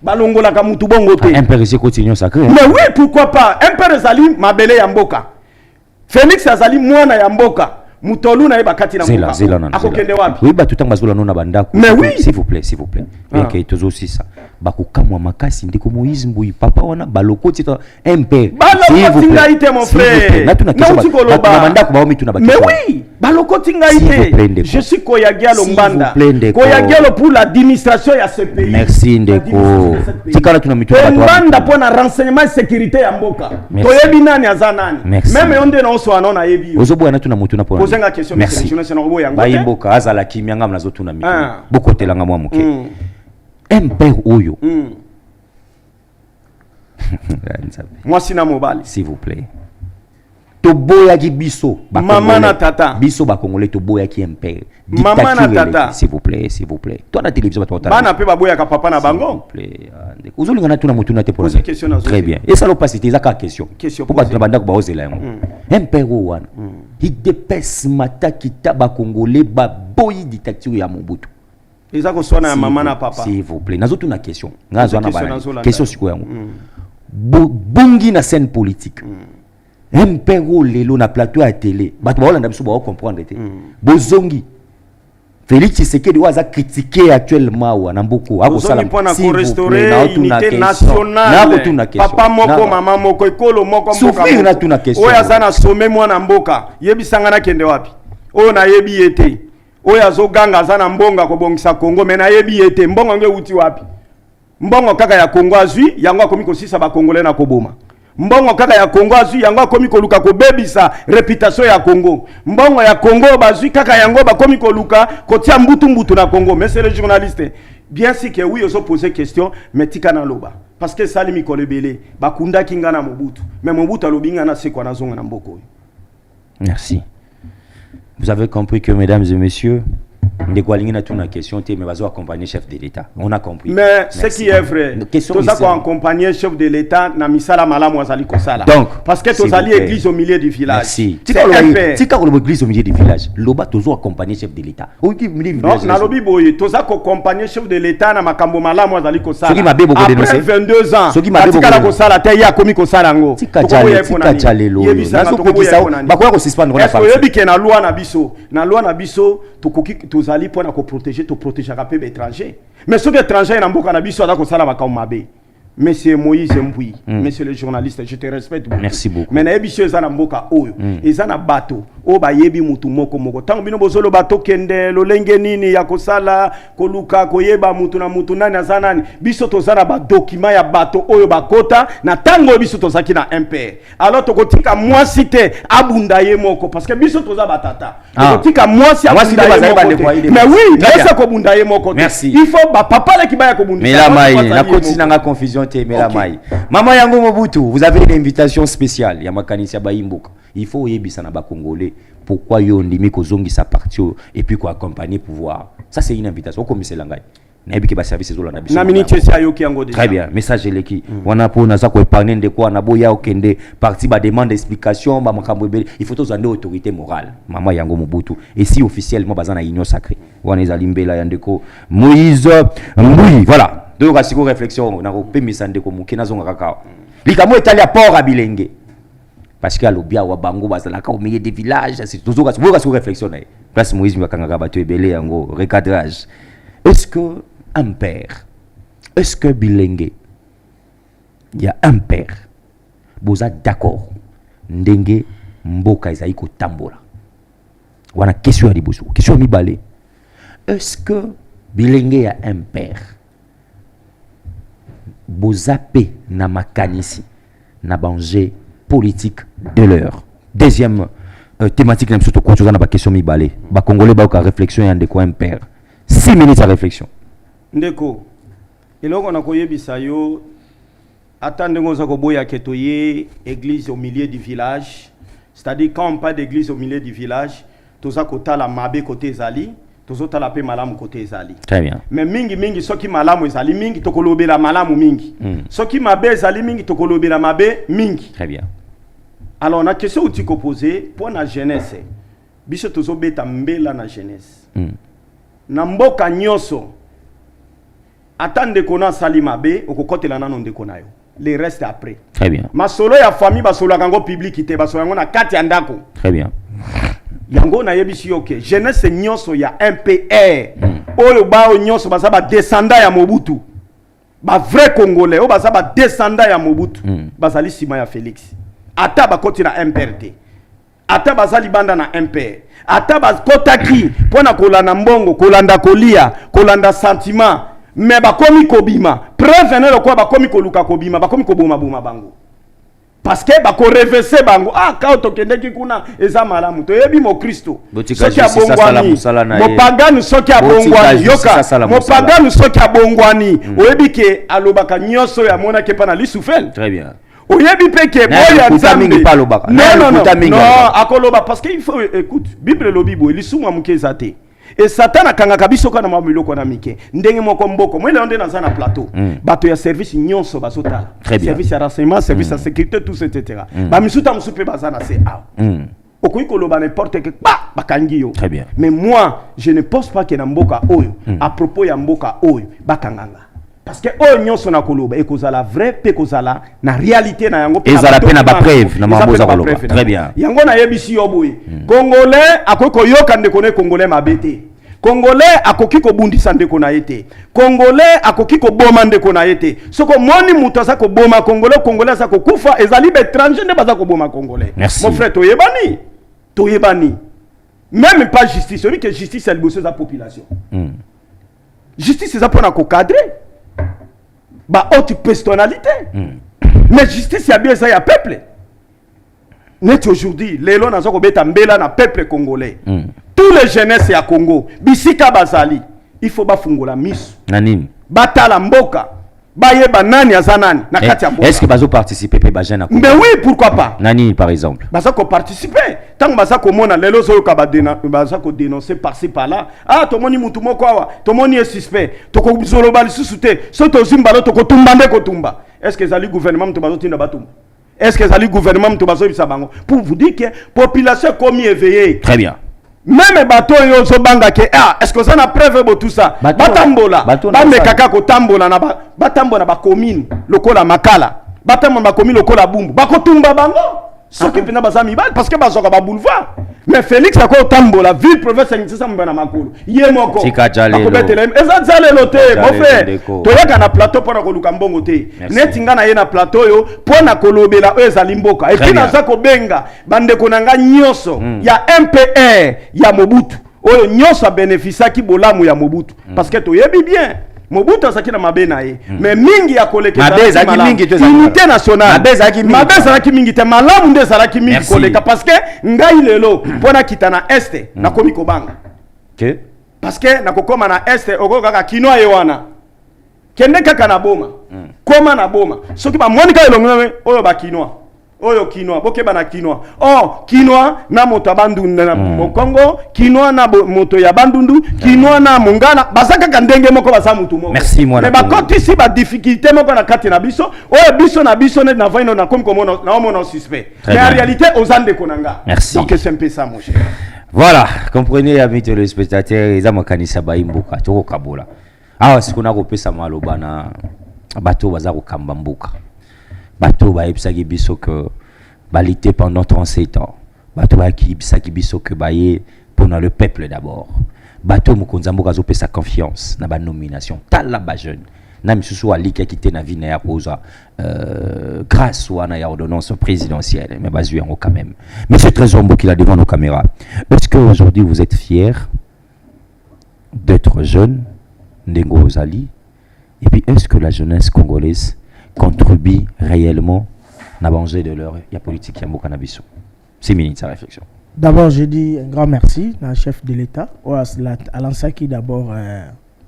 Speaker 4: balongola ka mutu bongo te
Speaker 2: impérissé continue sacré
Speaker 4: mais oui pourquoi pas impéré zali mabele ya mboka Félix azali mwana ya mboka mutolu na yeba kati na mboka akokende wapi
Speaker 2: oui ba tout temps bazula nona bandako
Speaker 4: mais oui
Speaker 2: s'il vous plaît bien que tozo aussi ça bakokamwa makasi ndiko Moïse Mbuyi papa wana baloko tito MP
Speaker 4: baloko tinga ite mon frère
Speaker 2: na tuna bandako ba mitu na
Speaker 4: mais oui baloko tinga ite je suis Koyagialo Mbanda Koyagialo pour l'administration ya ce pays
Speaker 2: merci ndeko tikala tuna mitu
Speaker 4: na Mbanda pour na renseignement sécurité ya mboka toyebi nani azanani même onde na oso anona yebi
Speaker 2: ozobo na tuna mutu na po
Speaker 4: posenga question sélectionner c'est normal yango
Speaker 2: ba mboka azala kimya ngam nazo tuna mitu bokotelanga mwa muke Impère Oyo.
Speaker 4: Moi, Sina Mobali.
Speaker 2: S'il vous plaît. Toboya ki biso.
Speaker 4: Maman na tata.
Speaker 2: Biso ba Congolais toboya ki impère.
Speaker 4: Maman na tata.
Speaker 2: S'il vous plaît, s'il vous plaît. Toi la télévision ba
Speaker 4: bana pe baboya ka papa na bango.
Speaker 2: S'il vous plaît. Ozolinga na tuna mutuna te pour
Speaker 4: poser question na.
Speaker 2: Très bien. Et ça l'opacité ezaka question. Pourquoi tu banda ko ba ozela yango? Impère wana. Il dépasse mata kita ba Congolais ba boyi dictature ya Mobutu.
Speaker 4: Ezako sona ya maman na papa.
Speaker 2: S'il vous plaît. Nazo tuna question. Ngazo na ba. Question siko yango. Bongi na scène politique. Impero lelo na plateau à télé bato ba olanda biso ba comprendre te bozongi Félix Tshisekedi waza critiquer actuellement wa Namboko ako sala
Speaker 4: si restaurer unité nationale papa moko mama moko ekolo moko
Speaker 2: mboka na tuna question
Speaker 4: oya zana sommet mwana mboka yebisanga na kende wapi o na yebi ete oya zo ganga zana mbonga ko bongisa Kongo mena yebi ete mbongo nge uti wapi mbongo kaka ya Kongo azui yango akomi ko sisa ba Congolais na koboma mbongo kaka ya Kongo azui yango akomi koluka ko bebisa réputation ya Kongo mbongo ya Kongo bazui kaka yango bakomi koluka kotia mbutu na Kongo. Monsieur le journaliste, bien si que oui oso poser question mais tika na loba parce que salimi kolebele bakunda kinga na Mobutu mais Mobutu alobinga na sekwa na zonga na mboko.
Speaker 2: Merci. Vous avez compris que mesdames et messieurs Ndekwalingi na tuna question te mais bazo accompagner chef de l'État. On a compris.
Speaker 4: Mais ce qui est vrai, tout ça quoi accompagner chef de l'État na misala malamu azali kosala.
Speaker 2: Donc
Speaker 4: parce que tozali église au milieu du village.
Speaker 2: Merci. Tika ko église au milieu du village. Loba tozo accompagner chef de l'État. Oki milieu du village.
Speaker 4: Non, na lobi boye toza ko accompagner chef de l'État na makambo malamu azali kosala.
Speaker 2: Soki mabe boko dénoncer.
Speaker 4: Après 22 ans.
Speaker 2: Soki mabe boko
Speaker 4: kosala te ya komi kosala ngo.
Speaker 2: Tika chalelo. Nazo ko kisa bakoya ko suspendre na
Speaker 4: parti. Est-ce que yebi na loi na biso tokoki tozali pour na ko protéger rapé étranger mais ceux étrangers na mboka na biso ada ko sala makambo mabe. Monsieur Moïse Mboui, monsieur le journaliste, je te respecte beaucoup.
Speaker 2: Merci beaucoup.
Speaker 4: Mais na ebiso ezana mboka oyo, ezana bato, o ba yebi mutu moko moko. Tango bino bozolo bato kende lolenge nini ya kosala, koluka koyeba mutu na mutu nani azana nani. Biso tozana ba document ya bato oyo bakota na tango biso tozaki na MPR. Alors tokotika mwasi te abunda ye moko parce que biso toza batata. Tokotika mwasi abunda ye moko. Mais oui, laisse ko bunda ye moko.
Speaker 2: Merci.
Speaker 4: Il faut ba papa le kibaya ko bunda.
Speaker 2: Mais la maille, la continue na confusion. Okay. Maman Yango Mobutu, vous avez une invitation spéciale. Yamakanisi Baimboka. Il faut yebisa na ba Congolais. Pourquoi yo ndimi ko zongi sa parti et puis ko accompagner pouvoir. Ça c'est une invitation. Comme c'est l'angai. Naibiki ba service zo la nabiso.
Speaker 4: Na minute ya yoki yango déjà.
Speaker 2: Très bien. Message leki. Wana po na za ko épargner ndeko na boya okende parti ba demande d'explication ba makambo ebele. Il faut tozande autorité morale. Maman Yango Mobutu. Et si officiellement bazana union sacrée. Wana ezalimbela ya ndeko Moïse Mboui. Voilà. Donc à cette réflexion na ko pemisa ndeko mukina zonga kakao. Likamo etali ya port à Bilenge. Parce que alobia wa bango bazalaka au milieu des villages, c'est toujours à réflexion na. Place Moïse Mbakanga bato ebele yango recadrage. Est-ce que un père, est-ce que Bilenge, il y a un père, boza d'accord, ndenge mboka ezali ko tambola. Wana question ya liboso, question mi balé. Est-ce que Bilenge a un père? Bozape na makanisi na danger politique de l'heure. Deuxième thématique na surtout quand na ba question mi balé. Ba Congolais ba ka réflexion ya ndeko un père. 6 minutes à réflexion.
Speaker 4: Ndeko, eloko na koyebisa yo attendez ngoza ko boya ketoye église au milieu du village. C'est-à-dire quand on parle d'église au milieu du village, toza kota la mabe côté zali, tozo tala pe malamu côté zali.
Speaker 2: Très bien.
Speaker 4: Mais mingi soki malamu ezali mingi tokolobela malamu mingi. Soki mabe ezali mingi tokolobela mabe mingi.
Speaker 2: Très bien.
Speaker 4: Alors on a question uti ko poser pour la jeunesse. Biso tozo beta mbela na jeunesse. Na mboka nyoso attendez qu'on a sali mabe okokotela nano ndeko nayo. Le reste après.
Speaker 2: Très bien.
Speaker 4: Masolo ya famille basolo kango public te basolo yango na kati ya ndako.
Speaker 2: Très bien.
Speaker 4: Yango na yebisi yoke jeunesse nyonso ya MPR oyo bao nyonso basaba descendant ya Mobutu ba vrai congolais oyo basaba descendant ya Mobutu basali sima ya Félix ata bakoti na MPRT ata bazali banda na MPR ata bakotaki pona kolanda mbongo kolanda kolia kolanda sentiment mais bakomi kobima preuve ne lokwa bakomi koluka kobima bakomi koboma boma bango. Parce que bako reverser bango ka otokendeki kuna eza malamu to yebi mo Kristo soki abongwani mo pagano soki abongwani yoka mo pagano soki abongwani oyebi ke alobaka nyonso ya mona ke pana lisufel.
Speaker 2: Très bien.
Speaker 4: oyebi peke boya nzambe non akoloba parce que il faut écoute Bible lobibo elisumu amuke zate et Satan akangaka biso kana mamiloko na mike ndenge moko mboko moi ndé na na plateau bato ya service nyonso bazotala service ya renseignement service ya sécurité tout etc ba misuta musupe bazana c'est okoki koloba n'importe que bakangi yo
Speaker 2: très bien
Speaker 4: mais moi je ne pense pas que na mboka oyo à propos ya mboka oyo bakanganga parce que oyo nyonso na koloba ekozala vrai pe kozala na réalité na yango
Speaker 2: ezala pe na ba preuve na mambo za koloba très bien
Speaker 4: yango na yebisi yo boye congolais akoki koyoka ndeko ne congolais mabete congolais akoki kobundisa ndeko na yete congolais akoki koboma ndeko na yete soko moni muto aza koboma congolais aza kokufa ezali ba étranger nde baza koboma congolais mon frère toyebani même pas justice oui que justice est liboso za population justice eza pona ko cadrer ba haute personnalité mais justice ya bien ça ya peuple net aujourd'hui lelo nazo ko beta mbela na peuple congolais tous les jeunesses ya Congo bisika bazali il faut bafungola miso
Speaker 2: nanini
Speaker 4: batala mboka bayeba nani azanani na kati ya mboka
Speaker 2: est-ce que bazo participer pe ba jeune
Speaker 4: mais oui pourquoi pas
Speaker 2: nani par exemple
Speaker 4: baza ko participer tant baza ko mona lelo zo ka baza ko dénoncer par-ci par-là to moni mutu moko awa to moni est suspect to ko bizolo bali susute so to zimbalo to ko tumbande ko tumba est-ce que zali gouvernement to bazo tinda batumba est-ce que zali gouvernement to bazo bisa bango pour vous dire que population comme éveillée
Speaker 2: très bien
Speaker 4: même bateau yo so banga ke est-ce que ça na preuve bo tout ça batambola bamekaka ko tambola na batambola ba commune lokola makala batambola ba commune lokola bumbu bakotumba bango soki pina bazami parce que bazoka ba boulevard mais Félix ako tambola ville province ngisa mbana makolo yemoko
Speaker 2: akobetele
Speaker 4: ezazale lote mon frère toyaka na plateau pona ko luka mbongo te netinga na ye na plateau yo pona kolobela ezali mboka et puis na zako benga bande konanga nyonso ya MPR ya Mobutu oyo nyonso bénéficia ki bolamu ya Mobutu parce que toyebi bien Mobutu asaki na mabena ye mais mingi ya koleka unité nationale mabeza ki mingi te malamu nde zalaki mingi koleka parce que ngai lelo pona kitana este na komi kobanga parce que na kokoma na este okokaka kinoa ye wana kende kaka na boma koma na boma soki ba monika elongwe oyo ba kinoa oyo kinoa bokeba na kinoa kinoa na moto abandundu na Kongo kinoa na moto ya bandundu kinoa na mongala basaka kandenge moko basa mutu moko
Speaker 2: merci moi
Speaker 4: mais bakoti si ba difficulté moko na kati na biso oyo biso na biso ne na vaino na comme comment na mon suspect mais en réalité ozande konanga donc c'est un peu ça mon cher
Speaker 2: voilà comprenez amis téléspectateurs ezama kanisa ba imbuka toko kabola sikuna kopesa maloba na bato baza ko kamba mbuka bato ba ebisaki biso que balité pendant 37 ans bato ba ebisaki biso que baye pendant le peuple d'abord bato mukonza mboka zo pesa confiance na ba nomination tala ba jeune na misusu aliki akite na vie na ya koza grâce wana ya ordonnance présidentielle mais bazu yango quand même monsieur Trésor Mbokila devant nos caméras est-ce que aujourd'hui vous êtes fier d'être jeune Ndengo Ozali et puis est-ce que la jeunesse congolaise contribue réellement à l'enjeu de leur politique qui a Nabiso. 6 minutes sa réflexion.
Speaker 3: D'abord, je dis un grand merci à chef de l'État, à l'ansaki d'abord,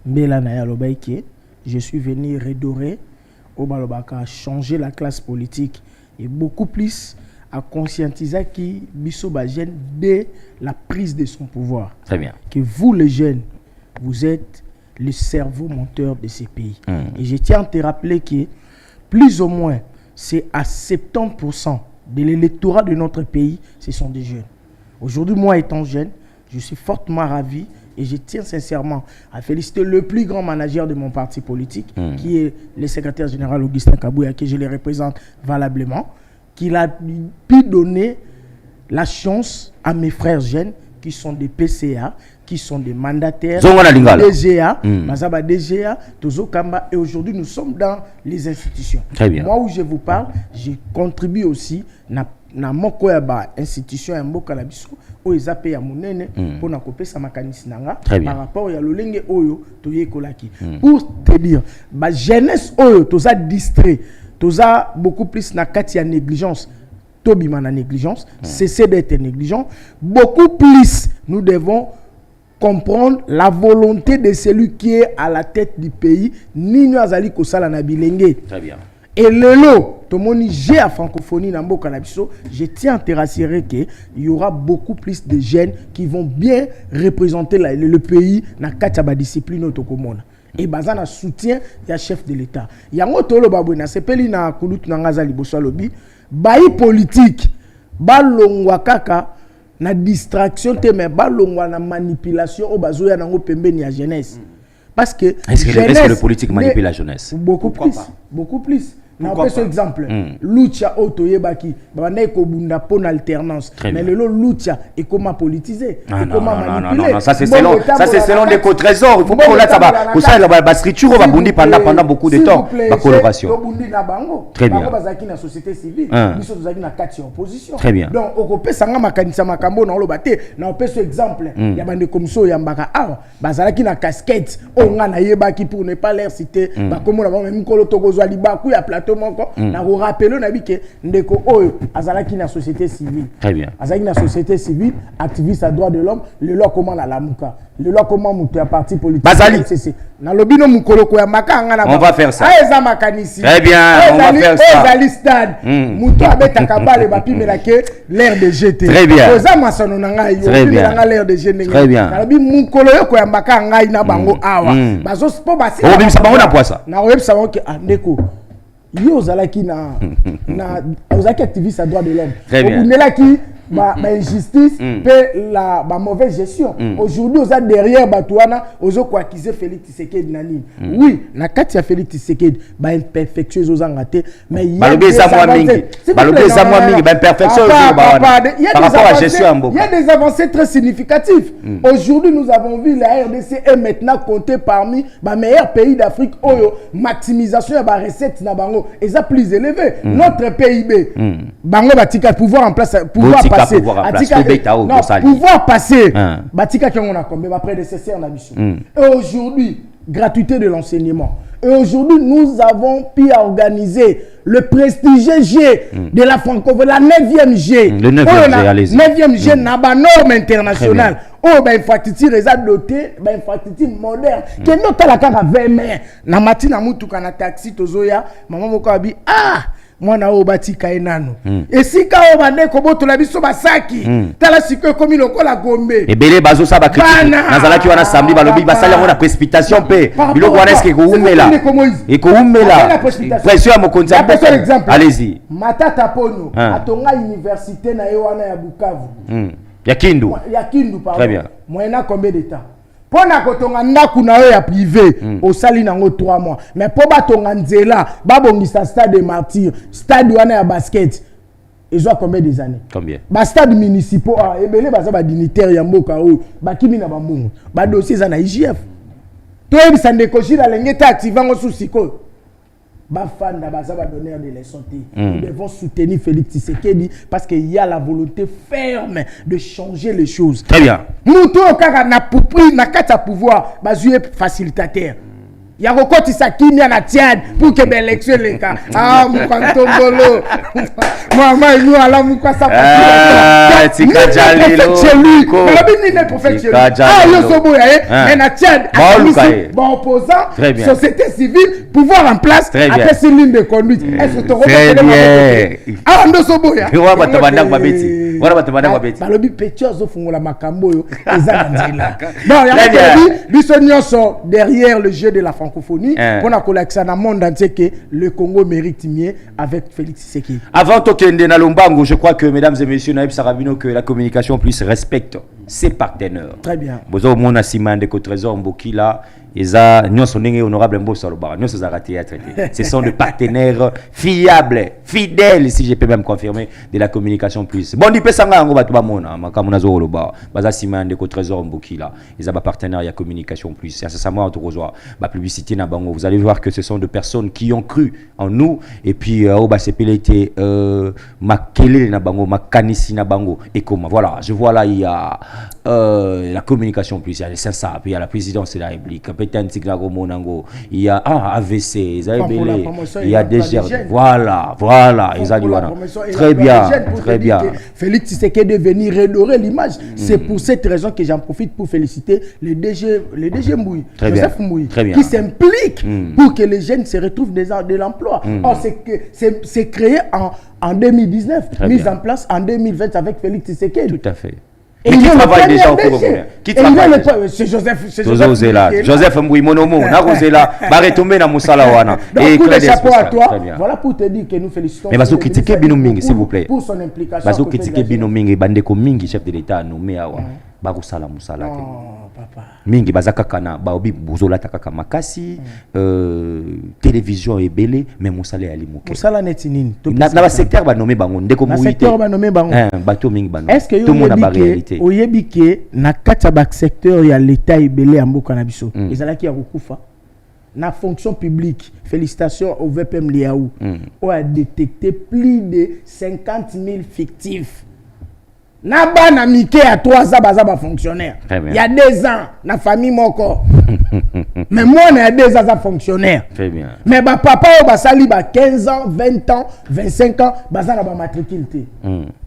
Speaker 3: Mbela Naya Lobaïke. Je suis venu redorer au Balobaka, changer la classe politique et beaucoup plus à conscientiser qui Bisso Bajen dès la prise de son pouvoir.
Speaker 2: Très bien.
Speaker 3: Que vous, les jeunes, vous êtes le cerveau moteur de ces pays. Et je tiens à te rappeler que plus ou moins, c'est à 70% de l'électorat de notre pays, ce sont des jeunes. Aujourd'hui, moi étant jeune, je suis fortement ravi et je tiens sincèrement à féliciter le plus grand manager de mon parti politique, qui est le secrétaire général Augustin Kabouya, que je le représente valablement, qui a pu donner la chance à mes frères jeunes qui sont des PCA, qui sont des mandataires, DGA, Mazaba DGA, Tozo Kamba, et aujourd'hui nous sommes dans les institutions.
Speaker 2: Très bien.
Speaker 3: Moi où je vous parle, je contribue aussi na moko ya ba institution ya mboka na biso o ezape ya munene pour na kopesa makanisi nanga par rapport ya lolenge oyo toyekolaki. Pour te dire, ba jeunesse oyo toza distrait, toza beaucoup plus na kati ya négligence. Tobima na négligence, cesser d'être négligent. Beaucoup plus, nous devons comprendre la volonté de celui qui est à la tête du pays. Nino Azali Kosala na bilenge.
Speaker 2: Très bien.
Speaker 3: Et le lot, tout le monde j'ai à francophonie dans mboka na biso, je tiens à te rassurer qu'il y aura beaucoup plus de jeunes qui vont bien représenter le pays dans la discipline autocommune. Et bazan a soutien ya chef de l'État. Yango tolo babwena sepeli na kulutu na ngaza liboso lobi, bayi politique, balongwa kaka na distraction te mais balongwa na manipulation o bazoya nango pembeni ya jeunesse. Parce que
Speaker 2: est-ce que le politique manipule la jeunesse?
Speaker 3: Beaucoup plus. Na un exemple, Lucha Otoyebaki, bana ko bunda pon alternance, mais le Lucha est comment politiser, comment manipuler.
Speaker 2: Non, ça c'est selon des co-trésors, il faut pas là ça va. Pour ça la structure va bundi pendant beaucoup de temps, la coloration. Très bien.
Speaker 3: Bazaki na société civile, biso tozaki na kati opposition.
Speaker 2: Très bien.
Speaker 3: Donc okopesa nga makanisa makambo na lobate, na opesa exemple, ya bande komso ya mbaka awa, bazalaki na casquette, o nga na yebaki pour ne pas l'air citer, ba komo na même kolo tokozwa libaku ya na vous rappelez na bike ndeko oyo azalaki na société civile.
Speaker 2: Très bien.
Speaker 3: Azalaki na société civile, activiste à droits de l'homme, le loi comment la lamuka. Le loi comment monter à parti politique.
Speaker 2: Bazali.
Speaker 3: Na lobino mukolo ko ya makanga na.
Speaker 2: On va faire ça.
Speaker 3: Eza makanisi.
Speaker 2: Très bien, on va faire ça.
Speaker 3: Bazali stade. Muto abeta kabale ba pimela ke l'air de GT.
Speaker 2: Très bien.
Speaker 3: Oza masano na ngai yo pimela l'air de GT.
Speaker 2: Très bien.
Speaker 3: Na lobi mukolo yo ko ya makanga ngai na bango awa. Bazo spo basi.
Speaker 2: O bimisa bango na poisa.
Speaker 3: Na websa bango ke andeko. Yo ozalaki na ozalaki activiste à droit de l'homme. Obunelaki ba injustice pe la ba mauvaise gestion. Aujourd'hui oza derrière Batouana ozo ko accuser Félix Tshisekedi nani. Oui, na kati ya Félix Tshisekedi ba imperfection oza ngate mais il y a des
Speaker 2: imperfection par rapport à la gestion en
Speaker 3: il y a des avancées très significatives. Aujourd'hui nous avons vu la RDC est maintenant comptée parmi les meilleurs pays d'Afrique oyo maximisation de la recette na bango est plus élevée. Notre PIB bango batika pouvoir en place pouvoir passer pouvoir passer batika qui on a combien ba prédécesseur na biso. Et aujourd'hui gratuité de l'enseignement. Et aujourd'hui, nous avons pu organiser le prestigieux G de la francophonie, la 9e G.
Speaker 2: Le 9e G, allez-y.
Speaker 3: 9e G, n'a pas norme internationale. Oh, ben, infrastructure doté, ben, infrastructure moderne. Qui est notre la carte à 20 mai. Na matina mutu kana taxi tozoya, maman moko abi, mwana o batika enano esika o bande ko boto la biso basaki tala siko komi lokola Gombe
Speaker 2: ebele bazo sa ba critique nazalaki wana samedi balobi basali yango na précipitation pe biloko wana eske ko umela et ko umela pression ya mokonzi allez-y
Speaker 3: Matata Ponyo atonga université na yo wana ya Bukavu
Speaker 2: ya Kindu
Speaker 3: pardon.
Speaker 2: Très bien.
Speaker 3: Moyena combien de temps pona kotonga ndaku na yo ya privé osali nango 3 mois mais po batonga nzela babongisa stade de martyr stade wana ya basket ils ont combien des années ba stade municipaux ebele baza ba dignitaire ya mboka oyo bakimi na bambungu ba dossier za na IGF to ebisa ndeko jila lengeta activango susiko Bafanda bazaba donneur de leçons. Nous devons soutenir Félix Tshisekedi parce qu'il y a la volonté ferme de changer les choses.
Speaker 2: Très bien.
Speaker 3: Nous tous na poupri na kata pouvoir bazué facilitateur. Ya kokoti sakini na Tchad pour que l'élection les cas. Mukantongolo. Maman nous ala mukasa
Speaker 2: pas. Tika Jalilo.
Speaker 3: La bini n'est perfectionné. Yo sobo ya mais na Tchad bon opposant société civile pouvoir en place après ces lignes de conduite. Est-ce que tu regardes ndo sobo ya.
Speaker 2: Wa batabanda kwa beti. Wa batabanda kwa beti.
Speaker 3: Balobi petio zo fungola makambo yo eza nzela. Bon ya biso nyonso derrière le jeu de la francophonie pour na kolakisa na monde entier que le Congo mérite mieux avec Félix Tshisekedi.
Speaker 2: Avant Tokende na Lombango, je crois que mesdames et messieurs Naïb Sarabino que la communication plus respecte ses partenaires.
Speaker 3: Très bien.
Speaker 2: Bozo mona simande ko trésor mbokila eza nyonso ndenge honorable Mbosso Lobara nyonso za raté à traiter. Ce sont des partenaires fiables, fidèles si je peux même confirmer de la communication plus. Bon di pesanga ngo batu ba mona makamuna zo Lobara baza simande ko trésor mbokila eza ba partenaire ya communication plus. C'est ça moi to kozwa ba publicité na bango. Vous allez voir que ce sont des personnes qui ont cru en nous et puis au ba sepelete makele na bango makanisi na bango et comment voilà, je vois là il y a la communication plus, il y a les SAP, il y a la présidence de la République, peut-être il y a AVC, il y a des jeunes. Voilà, très bien, très bien.
Speaker 3: Félix Tshisekedi est venu redorer l'image. C'est pour cette raison que j'en profite pour féliciter le DG Mouy, Joseph Mouy, qui s'implique pour que les jeunes se retrouvent de l'emploi. C'est créé en 2019, mise en place en 2020 avec Félix Tshisekedi.
Speaker 2: Tout à fait.
Speaker 3: Et qui travaille déjà au Congo?
Speaker 2: C'est Joseph Mouy Monomo, na Rosela, va retomber dans Moussala Wana.
Speaker 3: Et coup de chapeau à toi. Voilà pour te dire que nous félicitons.
Speaker 2: Mais vas-y critiquer Bino Mingi, s'il vous plaît.
Speaker 3: Pour son implication.
Speaker 2: Vas-y critiquer Bino Mingi, Bandeko Mingi, chef de l'État nommé Awa. Barusala Moussala. Mingi bazaka na baobi buzola takaka makasi télévision ebele mais Moussala ali moke.
Speaker 3: Moussala neti nini?
Speaker 2: Na ba secteur ba nommé bango ndeko
Speaker 3: Mouy. Na secteur ba nommé bango.
Speaker 2: Bato mingi bango.
Speaker 3: Est-ce que tout le monde a ba réalité? Oyebi ke na kati ba secteur ya l'état ebele ya mboka na biso. Ezalaki ya kokufa. Na fonction publique, félicitations au VPM Liaou, on a détecté plus de 50 000 fictifs. Naba na mike à 3 ans baza fonctionnaire. Il y a 2 ans, na famille moko. Mais moi on a 2 ans fonctionnaire.
Speaker 2: Très bien.
Speaker 3: Mais ba papa o basali ba 15 ans, 20 ans, 25 ans baza na ba matriculité.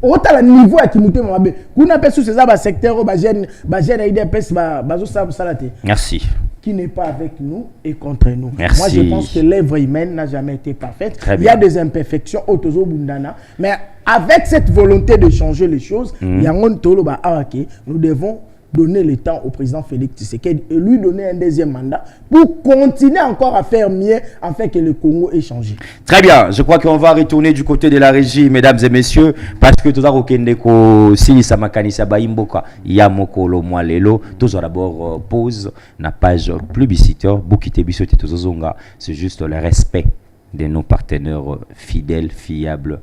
Speaker 3: Autant le niveau à kimute mabe. Kuna pe sous ces ba secteur ba jeune IDPS bazo salate.
Speaker 2: Merci.
Speaker 3: Qui n'est pas avec nous et contre nous.
Speaker 2: Merci.
Speaker 3: Moi, je pense que l'œuvre humaine n'a jamais été parfaite. Il y a des imperfections, mais avec cette volonté de changer les choses, nous devons donner le temps au président Félix Tshisekedi et lui donner un deuxième mandat pour continuer encore à faire mieux afin que le Congo ait changé.
Speaker 2: Très bien, je crois qu'on va retourner du côté de la régie, mesdames et messieurs, parce que tout à l'heure, si ça m'a canissé à Baimboka, Yamoko, lo Moalelo, tous d'abord pause, na page publicitaire, Boukite Bissote Tozozonga, c'est juste le respect de nos partenaires fidèles, fiables,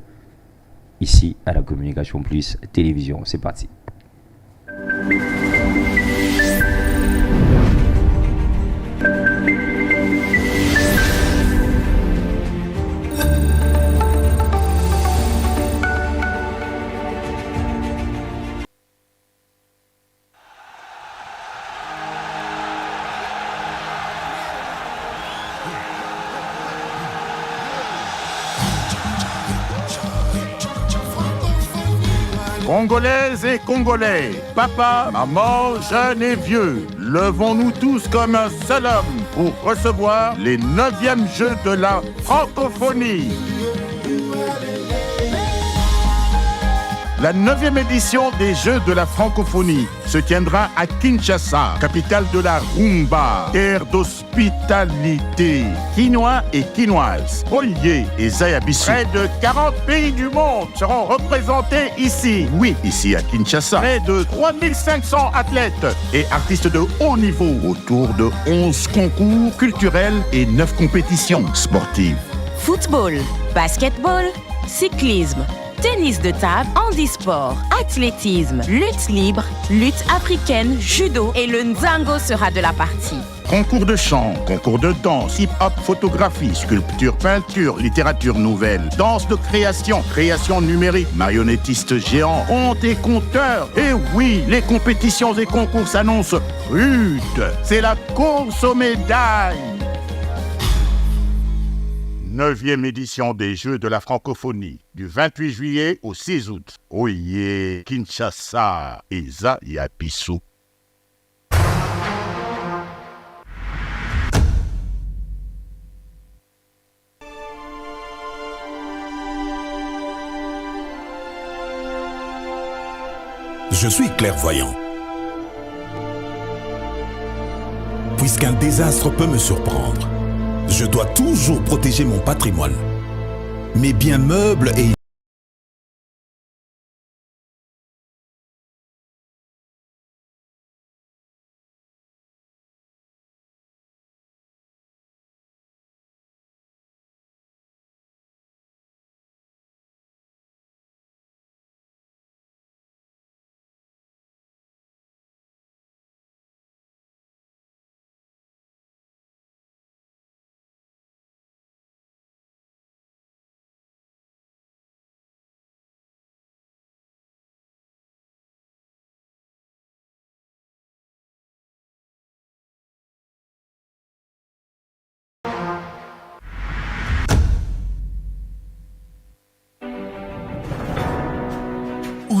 Speaker 2: ici à la Communication Plus Télévision. C'est parti.
Speaker 5: Congolaises et Congolais, papa, maman, jeunes et vieux, levons-nous tous comme un seul homme pour recevoir les 9e Jeux de la francophonie. La 9e édition des Jeux de la francophonie se tiendra à Kinshasa, capitale de la rumba, terre d'hospitalité. Quinois et Quinoises, Olivier et Zayabissou. Près de 40 pays du monde seront représentés ici. Oui, ici à Kinshasa. Près de 3500 athlètes et artistes de haut niveau autour de 11 concours culturels et 9 compétitions sportives.
Speaker 6: Football, basketball, cyclisme, tennis de table, handisport, athlétisme, lutte libre, lutte africaine, judo et le Nzango sera de la partie.
Speaker 5: Concours de chant, concours de danse, hip-hop, photographie, sculpture, peinture, littérature nouvelle, danse de création, création numérique, marionnettiste géant, conte et conteur. Et oui, les compétitions et concours s'annoncent rudes. C'est la course aux médailles. 9e édition des Jeux de la francophonie, du 28 juillet au 6 août. Oye, Kinshasa et Zayabissou.
Speaker 7: Je suis clairvoyant. Puisqu'un désastre peut me surprendre, je dois toujours protéger mon patrimoine, mes biens meubles et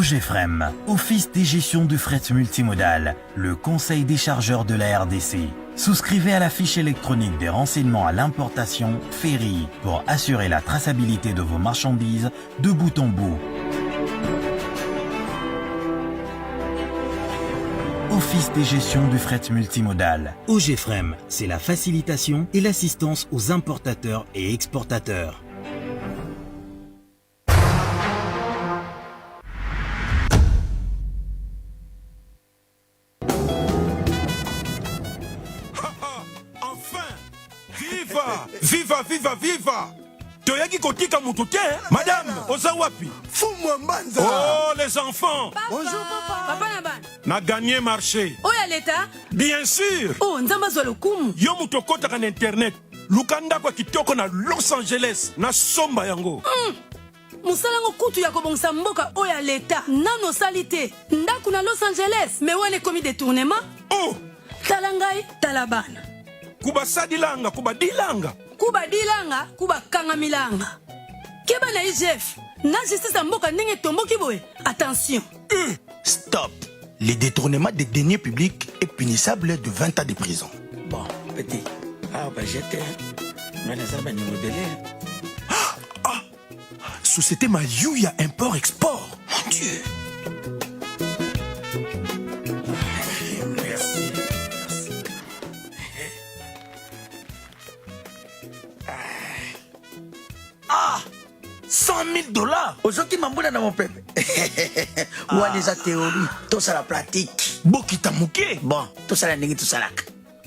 Speaker 8: OGFREM, Office des gestions de fret multimodal, le conseil des chargeurs de la RDC. Souscrivez à la fiche électronique des renseignements à l'importation Ferry pour assurer la traçabilité de vos marchandises de bout en bout. Office des gestions du fret multimodal. OGFREM, c'est la facilitation et l'assistance aux importateurs et exportateurs.
Speaker 9: Viva, viva, viva! Toyaki kotika mutuke, madame, ozawapi.
Speaker 10: Fumwa mbanza.
Speaker 9: Oh, les enfants.
Speaker 10: Papa. Bonjour, papa.
Speaker 11: Papa Naban.
Speaker 9: Na gagné marché.
Speaker 11: Oh, y'a l'État?
Speaker 9: Bien sûr.
Speaker 11: Oh, nzamba zwa lokumu.
Speaker 9: Yo mutokota kan internet. Lukanda kwa kitoko na Los Angeles, na somba yango.
Speaker 11: Musalango kutu ya kobongsa mboka o ya l'État. Nano salite. Ndaku na Los Angeles. Me wane komi détournement?
Speaker 9: Oh.
Speaker 11: Talangai, talabana.
Speaker 9: Kuba sadilanga, kuba dilanga.
Speaker 11: Kuba dilanga, kuba kangamilanga. Keba na IGF. Na justice mboka ndenge tomboki boye. Attention.
Speaker 10: Stop. Le détournement des deniers publics est punissable de 20 ans de prison.
Speaker 12: Bon, petit. Ah, bah j'étais.
Speaker 10: Ah, société Mayuya Import-Export. Mon Dieu.
Speaker 12: Merci.
Speaker 10: Ah, $100,000.
Speaker 12: Aujourd'hui, Mamboula dans mon peuple. Ou à des théories, tout ça la pratique.
Speaker 10: Bokita Mouké.
Speaker 12: Bon, tout ça la négi, tout ça la.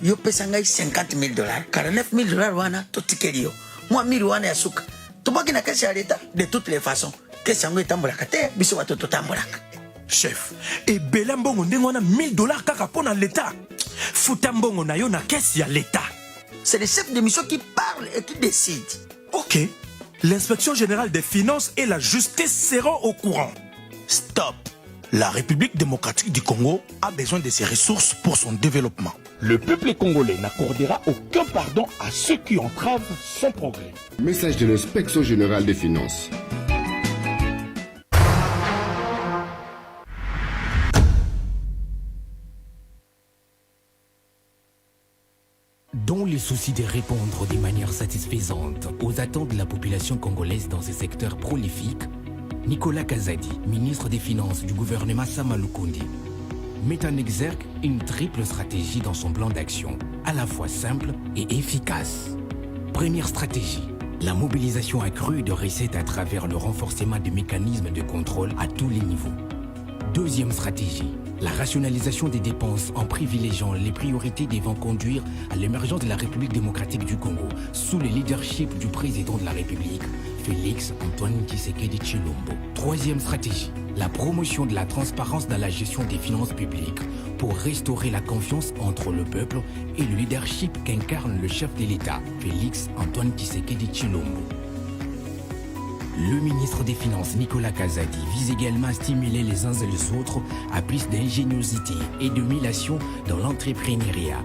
Speaker 12: Yo pesanga $50,000. $49,000 wana, tout tikelio. Moi, 1,000 wana ya suka. Tubaki na kesi ya l'État, de toutes les façons. Kesi yango etambolaka te, biso watu totambolaka.
Speaker 10: Chef, et Belambongo ndengona $1,000 kaka pona l'État. Futambongo na yo na kesi ya l'État.
Speaker 12: C'est le chef de mission qui parle et qui décide.
Speaker 10: Ok. L'inspection générale des finances et la justice seront au courant. Stop. La République démocratique du Congo a besoin de ses ressources pour son développement.
Speaker 5: Le peuple congolais n'accordera aucun pardon à ceux qui entravent son progrès.
Speaker 13: Message de l'inspection générale des finances.
Speaker 14: Dans le souci de répondre de manière satisfaisante aux attentes de la population congolaise dans ces secteurs prolifiques, Nicolas Kazadi, ministre des Finances du gouvernement Sama Lukundi, met en exergue une triple stratégie dans son plan d'action, à la fois simple et efficace. Première stratégie, la mobilisation accrue de recettes à travers le renforcement des mécanismes de contrôle à tous les niveaux. Deuxième stratégie, la rationalisation des dépenses en privilégiant les priorités devant conduire à l'émergence de la République démocratique du Congo sous le leadership du président de la République, Félix Antoine Tshisekedi Tshilombo. Troisième stratégie, la promotion de la transparence dans la gestion des finances publiques pour restaurer la confiance entre le peuple et le leadership qu'incarne le chef de l'État, Félix Antoine Tshisekedi Tshilombo. Le ministre des Finances, Nicolas Kazadi, vise également à stimuler les uns et les autres à plus d'ingéniosité et de mélation dans l'entrepreneuriat.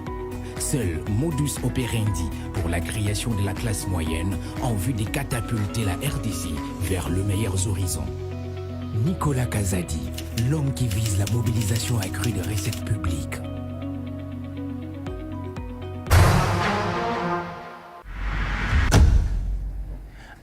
Speaker 14: Seul modus operandi pour la création de la classe moyenne en vue de catapulter la RDC vers le meilleur horizon. Nicolas Kazadi, l'homme qui vise la mobilisation accrue de recettes publiques.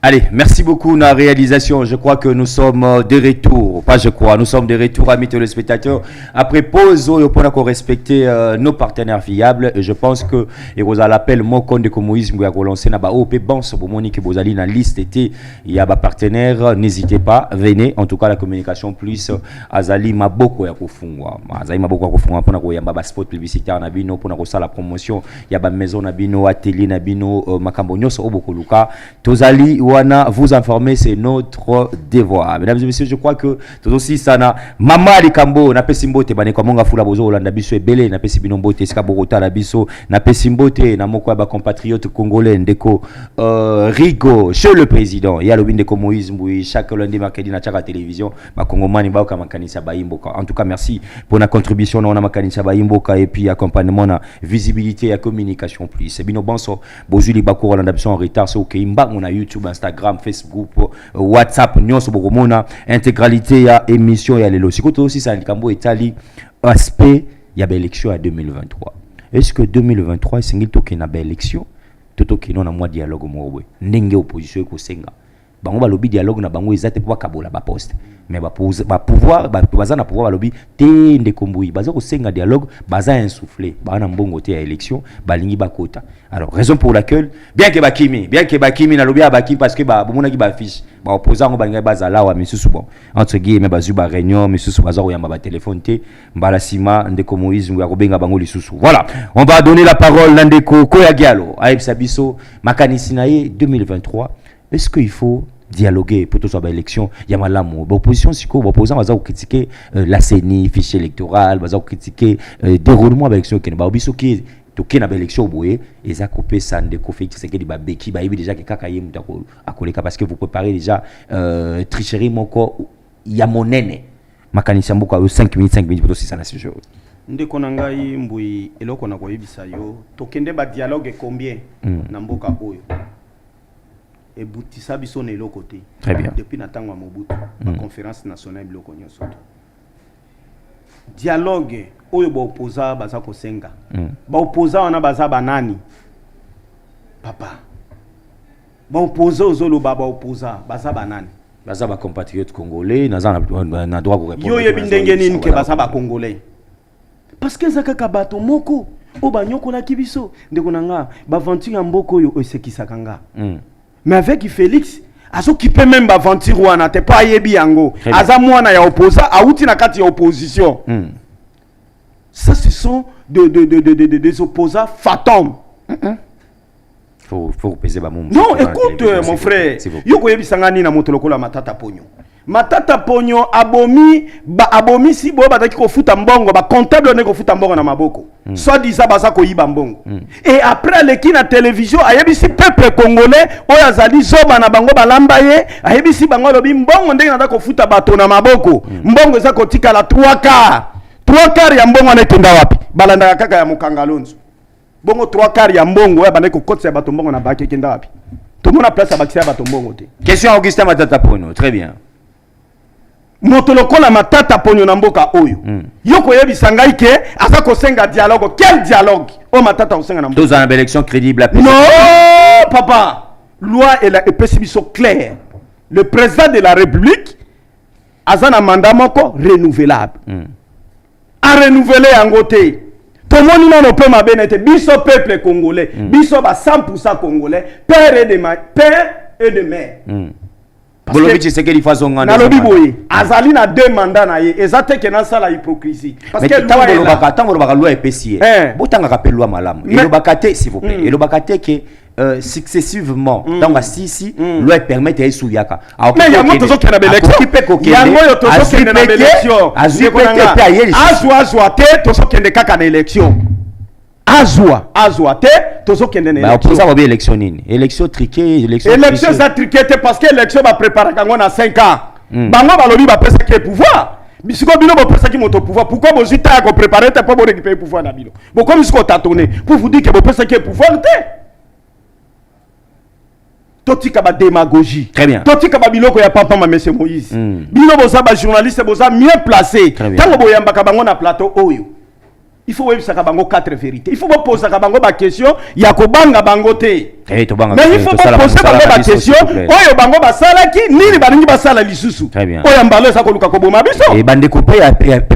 Speaker 2: Allez, merci beaucoup la réalisation. Je crois que nous sommes de retour. Pas je crois, nous sommes de retour, amis téléspectateurs. Après pause, on a respecter nos partenaires fiables. Et je pense que, et vous avez l'appel, mon compte de communisme, vous avez relancé, OP, bon, c'est pour Monique, vous allez dans la liste, il y a des partenaires, n'hésitez pas, venez. En tout cas, la communication plus, Azali Maboko ya kufungwa. Azali Maboko ya kufungwa, pour nous, il y a des spots publicitaires, pour nous, la promotion, il y a des maisons, ateliers, Makambonyo, Obokoluka, Tozali, vous informer, c'est notre devoir. Mesdames et messieurs, je crois que tout aussi ça na Mama Likambo na pesimbote bane kwa monga fula bozo Olanda biso ebele na pesibinombote ska Bogota la biso na pesimbote na moko ba compatriote congolais ndeko Rigo chez le président ya lobi ndeko Moïse Mbouyi chaque lundi mercredi na chaka télévision ba kongomani ba ka makanisa ba imboka. En tout cas, merci pour la contribution na makanisa ba imboka et puis accompagnement na visibilité et communication plus. C'est bino bonso bozuli ba ko Olanda biso en retard so ke imba on a YouTube Instagram Instagram, Facebook, WhatsApp, nyonso bokomona intégralité ya émission ya lelo. Sikoto aussi ça likambo etali aspect ya ba élection à 2023. Est-ce que 2023 singil toke na ba élection toto kino na mwa dialogue mobwe ndenge opposition ko senga bango balobi dialogue na bango ezate pour kabola ba poste mais ba pouvoir baza na pouvoir balobi te ndeko mbui baza ko senga dialogue baza insouffler bana mbongo te ya élection balingi bakota. Alors raison pour laquelle bien que bakimi na lobi abaki parce que ba bomona ki ba fiche ba opposant ngo balinga baza la wa misusu bon entre guillemets bazu ba réunion misusu baza ko yamba ba téléphone te mbala sima ndeko Moïse ngo yakobenga bango lisusu. Voilà, on va donner la parole à ndeko Koya Gialo Aib Sabiso makanisi na ye 2023. Est-ce qu'il faut dialoguer pour tout ça élection ya malamu opposition siko opposant baza critiquer la CENI fichier électoral baza critiquer déroulement de l'élection ken ba biso ki to ken na élection boye eza kopé sande ko fait c'est que di ba beki ba yebi déjà que kaka yemu tako akoleka parce que vous préparez déjà tricherie moko ya monene makanisa mboka 5 minutes pour aussi ça na sujet
Speaker 4: ndeko na ngai mbui eloko na koyebisa yo tokende ba dialogue combien na mboka oyo et boutissa biso ne lo côté
Speaker 2: très bien
Speaker 4: depuis natango ya Mobutu la conférence nationale biloko nyonso dialogue oyo ba opposa baza ko senga ba opposa wana baza banani papa ba opposa ozolo ba opposa baza banani
Speaker 2: baza ba compatriotes congolais na droit ko répondre
Speaker 4: yo yebi ndenge nini ke baza ba congolais parce que zaka kabato moko o banyoko la kibiso ndeko nanga ba aventure ya mboko yo esekisaka nga mais avec Félix aso qui peut même aventure wana te pas yebi yango aza mwana ya opposa auti na kati ya opposition ça ce sont des opposants fantômes.
Speaker 2: Faut peser ba mon.
Speaker 4: Non, écoute mon frère, yoko yebi sangani na motoloko la matata ponyo. Matata ponyo abomi si bo bataki ko futa mbongo ba comptable ne ko futa mbongo na maboko. Soit disant baza ko yiba mbongo. Et après le kina télévision ayebi si peuple congolais oya zali zoba na bango balamba ye ayebi si bango lobi mbongo ndenge na ko futa bato na maboko. Mbongo za ko tika la 3 quarts ya mbongo na tenda wapi? Balanda kaka ya Mukangalonzo. Bongo 3 quarts ya mbongo ya bande ko kotsa bato mbongo na baki kenda wapi? Tout monde a place à bakisia bato mbongo te.
Speaker 2: Question Augustin Matata Ponyo, très bien.
Speaker 4: Motoloko la matata ponyo na mboka oyo yoko yebi sangai ke asa ko senga dialogue. Quel dialogue? O matata osenga na mboka.
Speaker 2: Tous en élection crédible.
Speaker 4: Non papa, loi et la sont claires. Le président de la République a un mandat moko renouvelable. A renouveler en côté. Tout le monde n'a pas ma bénété. Biso peuple congolais, biso ba 100% congolais, père et de mère.
Speaker 2: Bolobi c'est quelle façon on a
Speaker 4: nalobi boye azali na 2 mandats na ye ezate ke na sala hypocrisie parce que
Speaker 2: loi loi epesi botanga ka loi malamu et bakate s'il vous plaît et le bakate que successivement dans sisi loi permet de souyaka
Speaker 4: mais yango tozo kena élection yango yo tozo kena na élection azwa te tozo kena kaka na élection azwa te tozo kende na
Speaker 2: élection. Ba opposa ba élection nini? Élection triquée,
Speaker 4: élection ça triquée parce que élection va préparer kango na 5 ans. Bango balobi ba pesa ke pouvoir. Bisiko bino ba pesa ki moto pouvoir. Pourquoi vous êtes à préparer te pas pour récupérer pouvoir na bino? Bon comme bisiko tâtonner pour vous dire que vous pesa ke pouvoir te. Totika ba démagogie.
Speaker 2: Très bien.
Speaker 4: Totika ba biloko ya papa ma monsieur Moïse. Bino boza ba journaliste boza mieux placé. Tango boyamba ka bango na plateau oyo. Il faut ça bango 4 vérités. Il faut pas poser bango ba question ya ko banga bango te. Mais il faut pas poser bango ba question oyo bango ba sala ki nini baningi ba sala lisusu. Oyo mbalo ça ko luka ko boma biso.
Speaker 2: Et bande coupé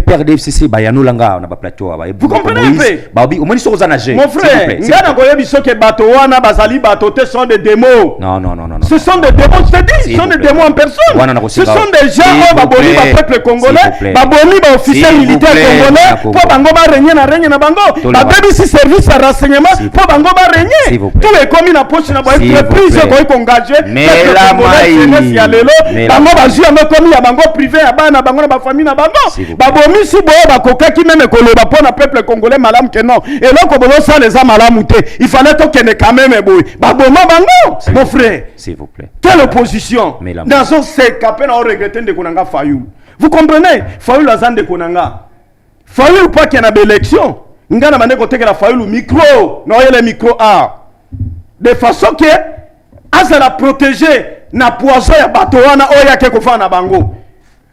Speaker 2: PRDFCC ba yano langa na ba plateau ba.
Speaker 4: Vous comprenez?
Speaker 2: Ba obi omoni so za nager.
Speaker 4: Mon frère, ngana ko yebi so ke bato wana bazali bato te sont des démos.
Speaker 2: Non.
Speaker 4: Ce sont des démons, je te dis, ce sont des démons en personne. Ce sont des gens qui ba boni ba peuple congolais, ba boni ba officier militaire congolais pour bango ba régner na bango ba BBC service à renseignement pour bango ba régner tous les communes na poche na boy entreprise ko engagé
Speaker 2: mais la maï
Speaker 4: ya lelo bango ba jia na commis ya bango privé ya bana bango na ba famille na bango ba bomi si boy ba kokaki même ko loba pour na peuple congolais malam que non et là ko bolo ça les a malamu te il fallait to kene quand même boy ba boma bango mon frère
Speaker 2: s'il vous plaît
Speaker 4: quelle opposition dans ce c'est capé na regretter de konanga Fayou vous comprenez Fayou la zande konanga Fayou pas qu'il y a une élection. Ngana mane kote la Fayou le micro. Non, il y a le micro A. De façon que, à la protéger na poison ya bato wana oyo yake kofanda na bango.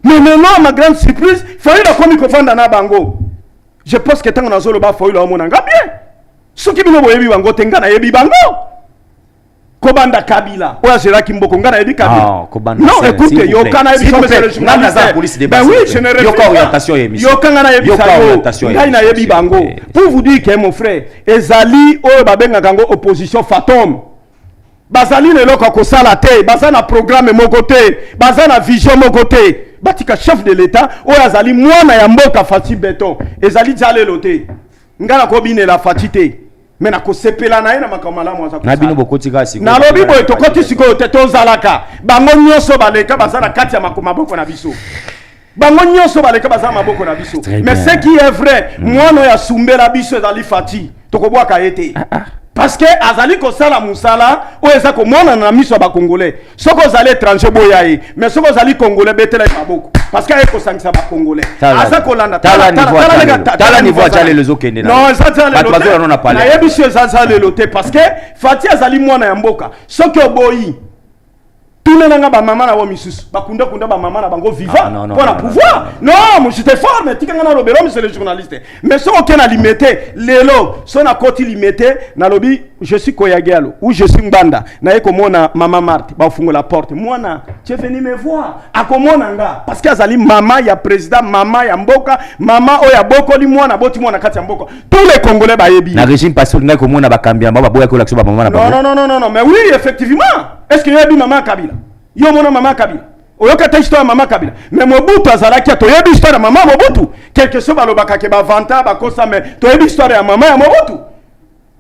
Speaker 4: Mais maintenant ma grande surprise, Fayoul a komi kofanda na bango. Je pense que tant nazolo ba Fayoul a monanga bien. Soki bino boyebi bango tenga na yebi bango. Kobanda Kabila. Oya Gérard Kimboko ngana yebi Kabila. Non, écoutez, yoka na yebi journaliste. Ben oui, je ne réfléchis pas. Yoka orientation émission. Yoka ngana yebi orientation. Ngai na yebi bango. Pour vous dire que mon frère, ezali oyo babenga kango opposition fantôme. Bazali leloko kosala te, bazana programme moko te, bazana vision moko te. Batika chef de l'état oyo azali mwana ya mboka Fati Beton. Ezali jale lote. Ngana kobine la Fati te. Mais na kosepela na ye na makamala mwaza ko.
Speaker 2: Na bino bokotika siko.
Speaker 4: Na lobi boy to koti siko te to zalaka. Bango nyonso baleka bazana kati ya maboko na biso. Bango nyonso baleka bazana maboko na biso. Mais ce qui est vrai, mwana ya sumbela biso ezali Fati. Tokobwa ka yete. Parce que azali ko sala musala o eza ko mona na miso ba congolais. Soko zali étranger boyaye, mais soko zali congolais betela maboko. Parce que ko sangisa ba congolais. Asa ko landa tala
Speaker 2: niveau atale lezo kende na.
Speaker 4: Non, ça ça le lote. Na yebisho ça le lote parce que Fati azali mwana ya mboka. Soko boyi tout le monde ba maman na wa misusu bakunda ba maman na bango vivant pour la pouvoir. Non, je te forme tika ngana lobelo monsieur le journaliste. Mais so aucun a limité lelo, so na koti limité na lobi je suis Koyagalo ou je suis Mbanda. Na eko mona maman Marthe ba fungo la porte. Mwana, tu es venu me voir. Akomona nga parce que azali maman ya président, maman ya mboka, maman oya boko li mwana boti mwana kati ya mboka. Tous les Congolais ba yebi.
Speaker 2: Na régime passé nga ko mona ba kambia ba boya ko lakso ba maman na ba.
Speaker 4: Non, mais oui effectivement. Est-ce que yebi maman Kabila? Yo mona maman Kabila. Oyoka ta histoire maman Kabila. Mais Mobutu azalaki to yebi histoire ya maman Mobutu. Quelque chose balobaka ke ba vanta ba kosa mais to yebi histoire ya maman ya Mobutu.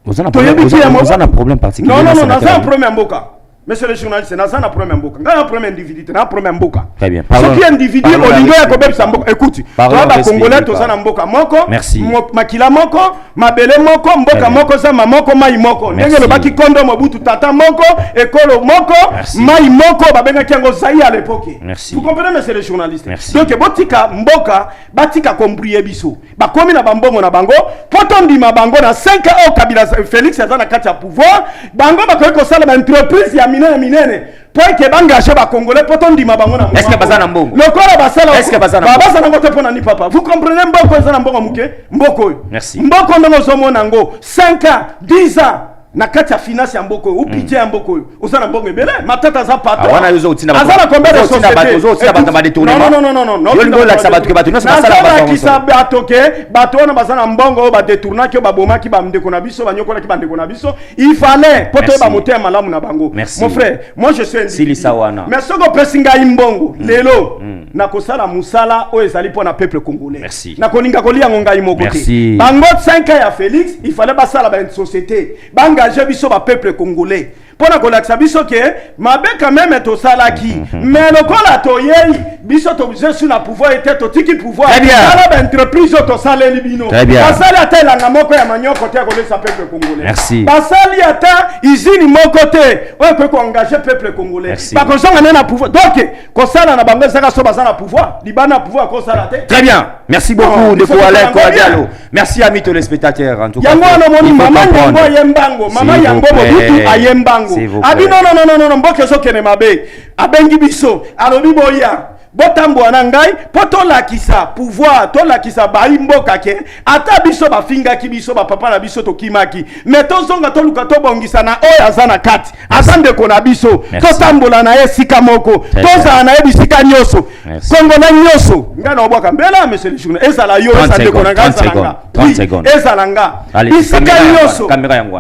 Speaker 2: Vous avez un problème particulier.
Speaker 4: Non, on a un problème mboka. Monsieur le journaliste, on a un problème mboka. On a un problème individu, on a un problème mboka.
Speaker 2: Très bien.
Speaker 4: Ce qui est individu, au niveau de Kobe Samboka. Écoute, toi, les Congolais, tu as un mboka moko.
Speaker 2: Merci.
Speaker 4: Makila moko, mabele moko, mboka moko, sama moko, mai moko. Nenye le baki kondo Mobutu tata moko, ekolo moko, mai moko, babenga kiango zaï à l'époque.
Speaker 2: Merci.
Speaker 4: Vous comprenez, monsieur le journaliste?
Speaker 2: Merci.
Speaker 4: Donc, botika mboka, batika kombriye biso. Bakomi na bambongo na bango, potondi ma bango na 5 ans Kabila Félix azana kati ya pouvoir, bango bakoki kosala ba entreprise ya minene. Toi qui es engagé par Congolais, peut-on dire ma bango na
Speaker 2: est-ce que bazana mbongo?
Speaker 4: Le corps basala.
Speaker 2: Est-ce que bazana?
Speaker 4: Bazana ngote pona ni papa. Vous comprenez mboko ezana mbongo muke? Mboko.
Speaker 2: Merci.
Speaker 4: Mboko ndongo zomo nango 5 ans, 10 ans. Na kati ya finance ya mboko ou pitié ya mboko uzana mbongo ebele matata za pato
Speaker 2: wana yuzo utina
Speaker 4: azana combien de sociétés
Speaker 2: utina bato ba détournement
Speaker 4: non
Speaker 2: yo la sabato ke bato no sala
Speaker 4: bato kisa bato ke bato na bazana mbongo ba détourna ke ba bomaki ba ndeko na biso ba nyokola ki ba ndeko na biso il fallait poto ba motema malamu na bango mon frère moi je suis
Speaker 2: silisa wana
Speaker 4: mais soko pesinga imbongo lelo na kosala musala o ezali pona peuple congolais na koninga kolia ngonga imoko te bango 5 ans ya Félix il fallait basala ba une société banga j'ai biso ba peuple congolais pour la kolaksa biso ke mabe quand même to salaki mais le kola to yei biso to biso sur la pouvoir était to tiki pouvoir ala ba entreprise to saleli bino basali ata la moko ya manyoko te ko lesa peuple congolais
Speaker 2: merci
Speaker 4: basali ata izini moko te o ko engager peuple congolais ba ko zonga na pouvoir donc ko sala na bango saka so basala pouvoir libana pouvoir ko sala te
Speaker 2: très bien merci beaucoup de Alain Koadialo merci amis téléspectateurs en tout cas
Speaker 4: yango no moni mama yango yembango mama yango bobutu ayembango abi non mboke so kene mabe abengi biso alobi boya botambo na ngai poto la kisa pouvoir to la kisa ba mboka ke ata biso ba finga ki biso ba papa na biso to kimaki mais to zonga to luka to bongisa na oya zana kati azande ko na biso to tambola na esika moko to za na ebisika nyoso kongo na nyoso ngana obwaka mbela monsieur le journal ezala yo ezande ko na ngazanga 30 secondes ezalanga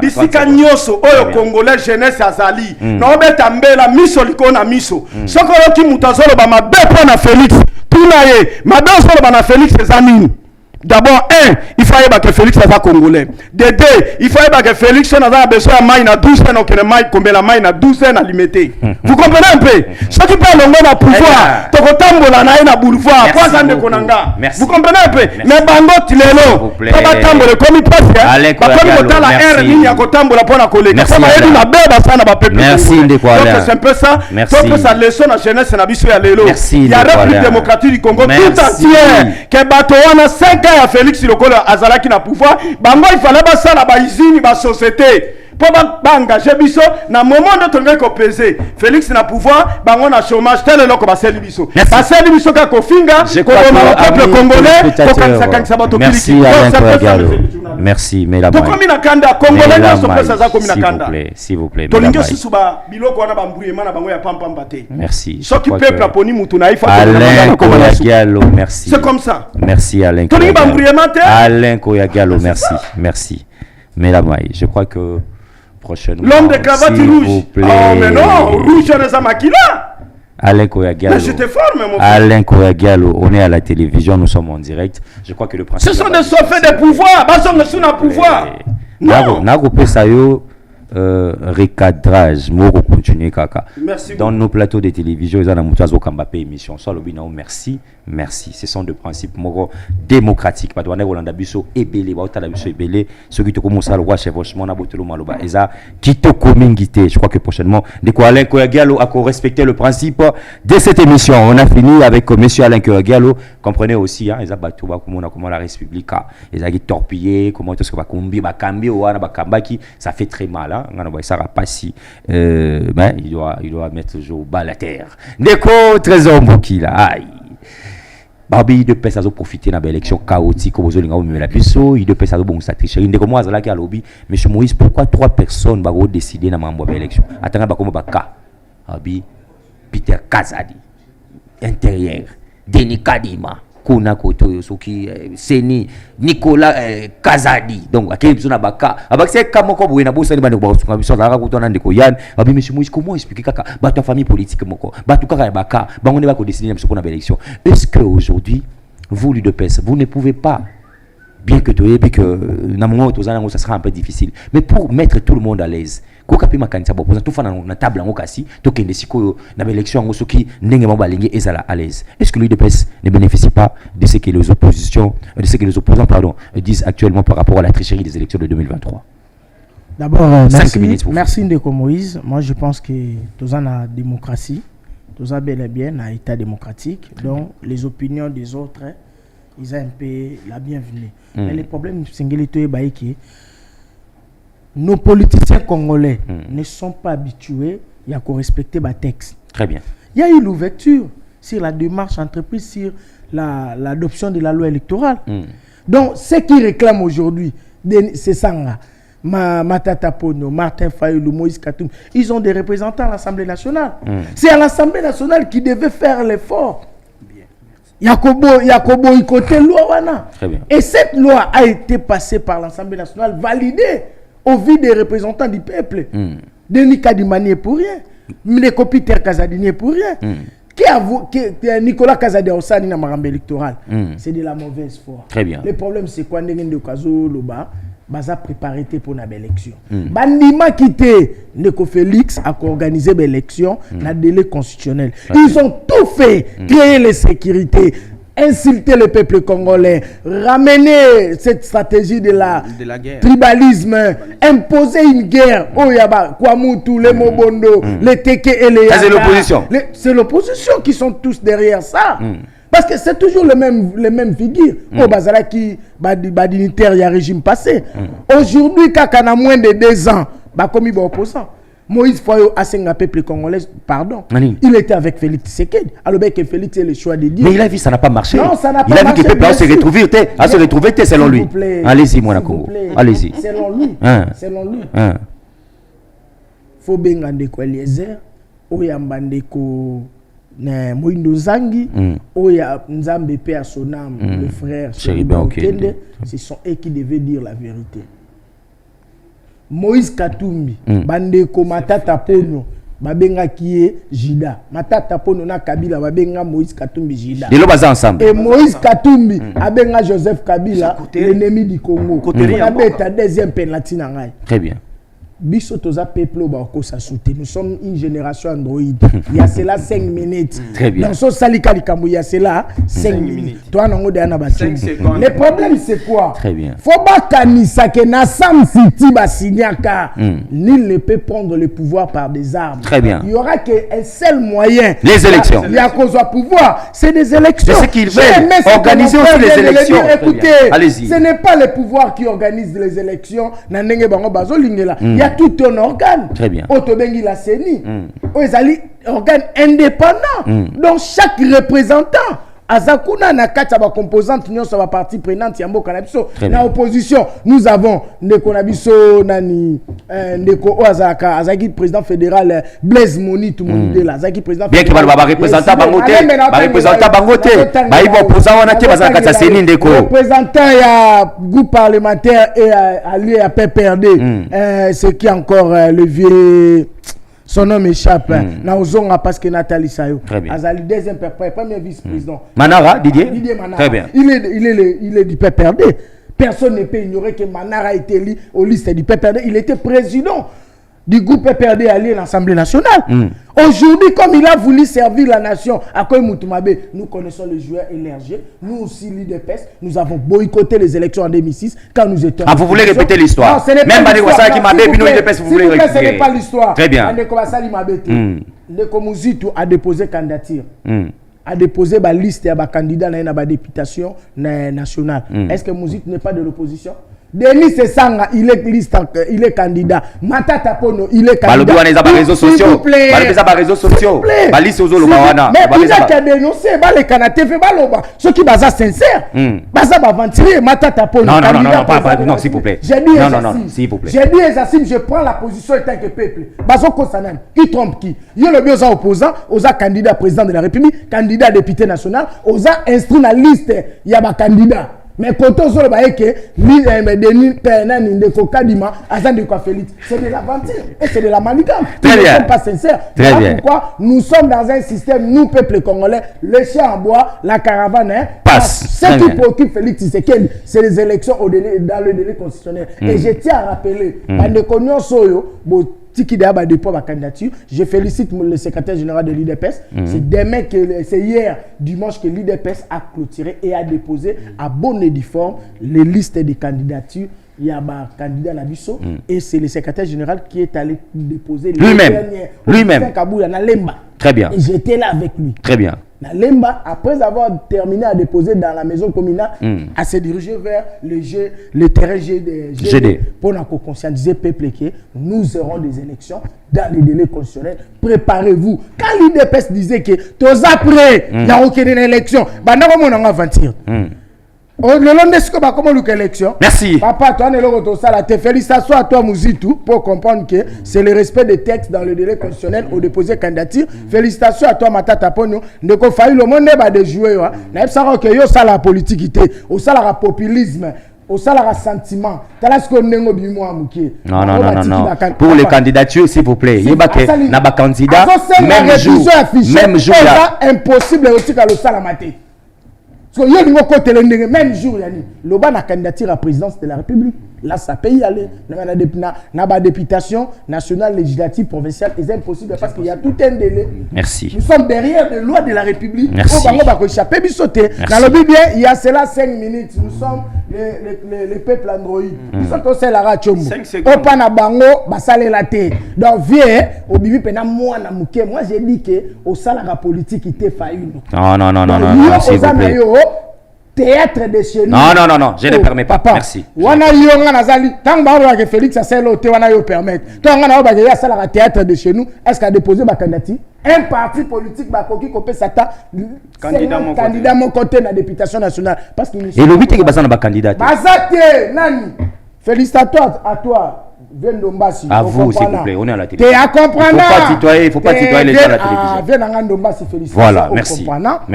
Speaker 4: bisika nyoso oyo congolais jeunesse azali na obeta mbela miso likona miso sokolo ki mutazolo ba mabe na Félix tunaye mabe solo bana Félix ezanini. D'abord, il fallait que Félix soit congolais. De deux, il fallait que Félix soit besoin de maïna 12 ans, donc le maïna combien la maïna 12 ans à limiter. Vous comprenez un peu? Ceux qui parlent au pouvoir, Tokotambo la naïna boulevard, quoi ça ne konanga. Vous comprenez un peu? Mais bango tilelo, Tokotambo le commis passe, comme la R ligne à Kotambo la pona collègue. Merci. Merci de quoi. Donc c'est un peu ça. Donc ça leçon à jeunesse na biso ya lelo. Il y a République démocratique du Congo tout entière que bato wana 5 ans à Félix Lokola azalaki na pouvoir bango il fallait basala ba usine ba société pour engager biso na moment de tonga ko peser Félix na pouvoir bango na chômage tel loko ba seli biso ba seli biso ka ko finga ko na peuple congolais ko kanisa bato
Speaker 2: merci merci mesdames
Speaker 4: to komi na kanda congolais na so pesa za komi na kanda
Speaker 2: s'il vous plaît
Speaker 4: to lingi susu ba biloko wana ba mbrouillement na bango ya pamba te
Speaker 2: merci
Speaker 4: so ki peuple aponi mutu na ifa
Speaker 2: Alain Koyagalo merci
Speaker 4: c'est comme ça
Speaker 2: merci Alain
Speaker 4: to lingi ba mbrouillement te
Speaker 2: Alain Koyagalo merci mesdames je crois que prochainement
Speaker 4: l'homme de cravate rouge oh mais non rouge on est makila
Speaker 2: Alain Koyagalo. Alain Koyagalo, on est à la télévision, nous sommes en direct. Je crois que le principe.
Speaker 4: Ce sont des soffres de pouvoir, basons sous le pouvoir.
Speaker 2: Non. Recadrage, moro continuer kaka.
Speaker 4: Merci.
Speaker 2: Dans nos plateaux de télévision, ils ont un Kambapé émission. Soit l'obinao, merci. Ce sont des principes moro démocratiques. Parce qu'on a Rolanda Bisso ébélé, Bautala Bisso ébélé. Ceux qui te commencent à le voir chez Vochemon, à Botelo Maloba. Et ça, qui te communité. Je crois que prochainement, de quoi Alain Koyagalo a respecté le principe de cette émission. On a fini avec monsieur Alain Koyagalo. Comprenez aussi, hein, ils ont battu comment la République, ils ont torpillé, comment est-ce que va combi, va cambier, ou va kambaki, ça fait très mal, hein. Ça va pas si, ben, il doit mettre au bas la terre. Neko, trésor Mboki là, aïe. Babi de pesa zo profiter na élection chaotique comme ozolinga ou la biso, il de pesa zo bon sa tricherie. Ndeko moi azala ki a lobby, monsieur Moïse, pourquoi 3 personnes ba go décider na mambo ba élection? Atanga ba comme ba ka. Abi Peter Kazadi. Intérieur. Denis Kadima. Kuna koto yosoki Seni Nicolas Kazadi. Donc akeli biso na baka. Abak c'est comme ko boye na bosa ni bande ko ba biso la ko tona ndeko Yann. Abi monsieur Moïse, comment expliquer kaka ba ta famille politique moko. Ba tout kaka baka. Ba on ne va ko décider na biso pour na élection. Est-ce que aujourd'hui vous l'UDPS, vous ne pouvez pas, bien que tu aies dit que ça sera un peu difficile, mais pour mettre tout le monde à l'aise, quand tu as tout fait na table en okasi, tu as une élection qui est à l'aise. Est-ce que l'UDPS ne bénéficie pas de ce que les oppositions, de ce que les opposants disent actuellement par rapport à la tricherie des élections de 2023?
Speaker 3: D'abord, merci Ndeko Moïse. Moi, je pense que tous en a démocratie, tous en bel et bien un État démocratique, donc les opinions des autres, ils ont un peu la bienvenue. Mais le problème, c'est que nos politiciens congolais ne sont pas habitués à respecter les textes.
Speaker 2: Très bien.
Speaker 3: Il y a eu l'ouverture sur la démarche entreprise, sur l'adoption de la loi électorale. Donc, ce qu'ils réclament aujourd'hui, c'est ça. Matata Pono, Martin Fayulu, Moïse Katoum, ils ont des représentants à l'Assemblée nationale. C'est à l'Assemblée nationale qui devait faire l'effort. Yakobo côté loi wana. Et cette loi a été passée par l'Assemblée nationale, validée au vu des représentants du peuple. Denis Kadima n'est pour rien. Mneko Peter Kazadi n'est pour rien. Nicolas Kazadi a aussi dans ma électorale. C'est de la mauvaise foi.
Speaker 2: Très bien.
Speaker 3: Le problème c'est quoi de Kazo Loba baza préparé pour une élection. Bandima quitté Neko Félix a organisé l'élection dans le délai constitutionnel. Ils ont tout fait, créer les sécurités, insulter le peuple congolais, ramener cette stratégie de la tribalisme, imposer une guerre. Oh yaba, Kwamutu, les Mobondo, les Teke et les Yaka.
Speaker 2: C'est l'opposition.
Speaker 3: C'est l'opposition qui sont tous derrière ça. Parce que c'est toujours les mêmes figures. Au Bazala qui dignitaire, il y a un régime passé. Aujourd'hui, quand on a moins de 2 ans, comme il est opposant. Moïse Foyo a un peuple congolais, pardon. Il était avec Félix Tshisekedi. Alors que Félix est le choix de Dieu.
Speaker 2: Mais il a vu ça n'a pas marché.
Speaker 3: Non, ça n'a pas marché.
Speaker 2: Il a vu que le peuple se retrouver, selon lui. Allez-y, mon Congo. Allez-y.
Speaker 3: Selon lui. Selon lui. Faut bien Ndeko Eliezer, Oyambandeko Moindo Zangi, Oya Nzambe Pe à son âme, le frère Cheriba Okende, ce sont eux qui devaient dire la vérité. Moïse Katumbi, Bandeko Matata Pono, Babenga Kie Jida. Matata Pono na Kabila, Babenga Moïse Katumbi Jida.
Speaker 2: Ils sont ensemble.
Speaker 3: Et Moïse Katumbi, Babenga Joseph Kabila, l'ennemi du Congo. On a bêta deuxième penalty na ngai.
Speaker 2: Très bien.
Speaker 3: Biso toza peuple bako sa soute. Nous sommes une génération Android. Il y a cela 5 minutes.
Speaker 2: Très bien.
Speaker 3: Dans ce salika likambo il y a cela 5 minutes. Toi nango de ana ba 5 secondes. Le problème c'est quoi?
Speaker 2: Très bien.
Speaker 3: Faut pas kanisa que na Sam City ba signaka. Nul ne peut prendre le pouvoir par des armes.
Speaker 2: Très bien.
Speaker 3: Il y aura qu'un seul moyen.
Speaker 2: Les élections.
Speaker 3: Il y a cause au pouvoir, c'est des élections.
Speaker 2: C'est ce qu'ils veulent. Organiser aussi les élections.
Speaker 3: Écoutez,
Speaker 2: allez-y.
Speaker 3: Ce n'est pas le pouvoir qui organise les élections. Na ndenge bango bazo lingela. a tout un organe.
Speaker 2: Très bien.
Speaker 3: Autobengi la CENI. Ils organe indépendant. Donc chaque représentant Azakuna na kati ba composante nyonso ba partie prenante ya mboka na biso na opposition nous avons ndeko na biso nani ndeko Azaka Azaki président fédéral Blaise Moni tout monde de là Azaki président
Speaker 2: bien que ba représentant bangote ba représentant bangote ba ibo opposant wana ke bazaka kati seni ndeko
Speaker 3: représentant ya groupe parlementaire et allié à PPRD ce qui encore le vieux son nom m'échappe. Parce que Nathalie Sayo. Azali deuxième premier vice-président.
Speaker 2: Manara, Didier
Speaker 3: Manara.
Speaker 2: Très bien.
Speaker 3: Il est du PPRD. Personne ne peut ignorer que Manara a été lié aux listes du PPRD. Il était président du groupe PPRD allié à l'Assemblée nationale. Aujourd'hui, comme il a voulu servir la nation à Koimoutumabe, nous connaissons le joueur élargi. Nous aussi, l'IDPS, nous avons boycotté les élections en 2006 quand nous étions.
Speaker 2: Ah, vous voulez répéter l'histoire?
Speaker 3: Non, ce n'est pas l'histoire.
Speaker 2: Vous voulez
Speaker 3: ce n'est pas l'histoire.
Speaker 2: Très bien.
Speaker 3: Ndeko Muzitu a déposé candidature. A déposé la liste de candidats dans la députation nationale. Est-ce que Muzitu n'est pas de l'opposition? Denis Sesanga, il est liste, il est candidat. Matata Pono, il est candidat.
Speaker 2: Baloudouane, ils ont des réseaux sociaux. S'il vous plaît. Ils ont des réseaux sociaux. Balise aux autres.
Speaker 3: Mais il a qu'à dénoncer, les Canadiens, ceux qui sont sincères. Baza va ventiler, Matata Pono.
Speaker 2: Non, s'il vous plaît.
Speaker 3: J'ai dit,
Speaker 2: s'il vous plaît.
Speaker 3: J'ai dit, Ezassim, je prends la position en tant que peuple. Bazo Kosanan, qui trompe qui? Il y a le mieux opposant, aux candidats président de la République, candidat député national, aux instruits dans la liste, il y a un candidat. Mais quand on se dit que c'est de l'aventure et c'est de la manigance. Ils ne sont pas sincères. Voilà pourquoi nous sommes dans un système, nous, peuple congolais, le chien en bois, la caravane passe. Ce qui préoccupe Félix Tshisekedi, c'est les élections dans le délai constitutionnel. Et je tiens à rappeler, je félicite le secrétaire général de l'IDPS. C'est hier, dimanche, que l'IDPS a clôturé et a déposé à bonne et due forme les listes des candidatures. Il y a un candidat Nabiso et c'est le secrétaire général qui est allé déposer
Speaker 2: lui-même. Très bien.
Speaker 3: Et j'étais là avec lui.
Speaker 2: Très bien.
Speaker 3: Lemba, après avoir terminé à déposer dans la maison communale, à se diriger vers le terrain GD pour nous conscientiser peuple que nous aurons des élections dans les délais constitutionnels. Préparez-vous. Quand l'IDPS disait que tous après, il n'y a aucune élection, on va aventure. Le long de ce que comment l'élection.
Speaker 2: Merci.
Speaker 3: Papa, toi, félicitations à toi, Mouzitou, pour comprendre que c'est le respect des textes dans le délai constitutionnel au déposé candidature. Félicitations à toi, Matata Pono. Ne qu'on faille le monde de jouer. N'a pas que yo ça la politique, au ça la populisme. Au salaire sentiment.
Speaker 2: Non. Pour les candidatures, s'il vous plaît. Il y a un candidat. Même jour.
Speaker 3: C'est impossible aussi qu'à le salamate. Parce que même jour, le ban a candidature à la présidence de la République. Là, ça peut y aller. Dans la députation nationale, législative, provinciale, c'est impossible parce qu'il y a tout un délai.
Speaker 2: Merci.
Speaker 3: Nous sommes derrière les lois de la République.
Speaker 2: Merci.
Speaker 3: Dans le Bible, il y a cela 5 minutes. Nous sommes les peuples Android. Nous sommes tous la radio.
Speaker 4: 5 secondes.
Speaker 3: Donc, viens, au Bibi, moi, j'ai dit que au salaire politique, il était failli.
Speaker 2: Non, s'il vous plaît.
Speaker 3: Théâtre de chez nous.
Speaker 2: Non, je ne permets pas. Merci.
Speaker 3: Félix a permettre. Théâtre de chez nous. Est-ce qu'il a déposé ma candidature? Un parti politique qui peut s'attendre candidat mon côté dans la députation nationale. Parce que
Speaker 2: et le 8 est basé dans ma candidature.
Speaker 3: Félicitations à toi.
Speaker 2: À vous, s'il vous plaît, on est à la télé. Il ne faut pas tutoyer les gens à la télévision. Voilà, merci.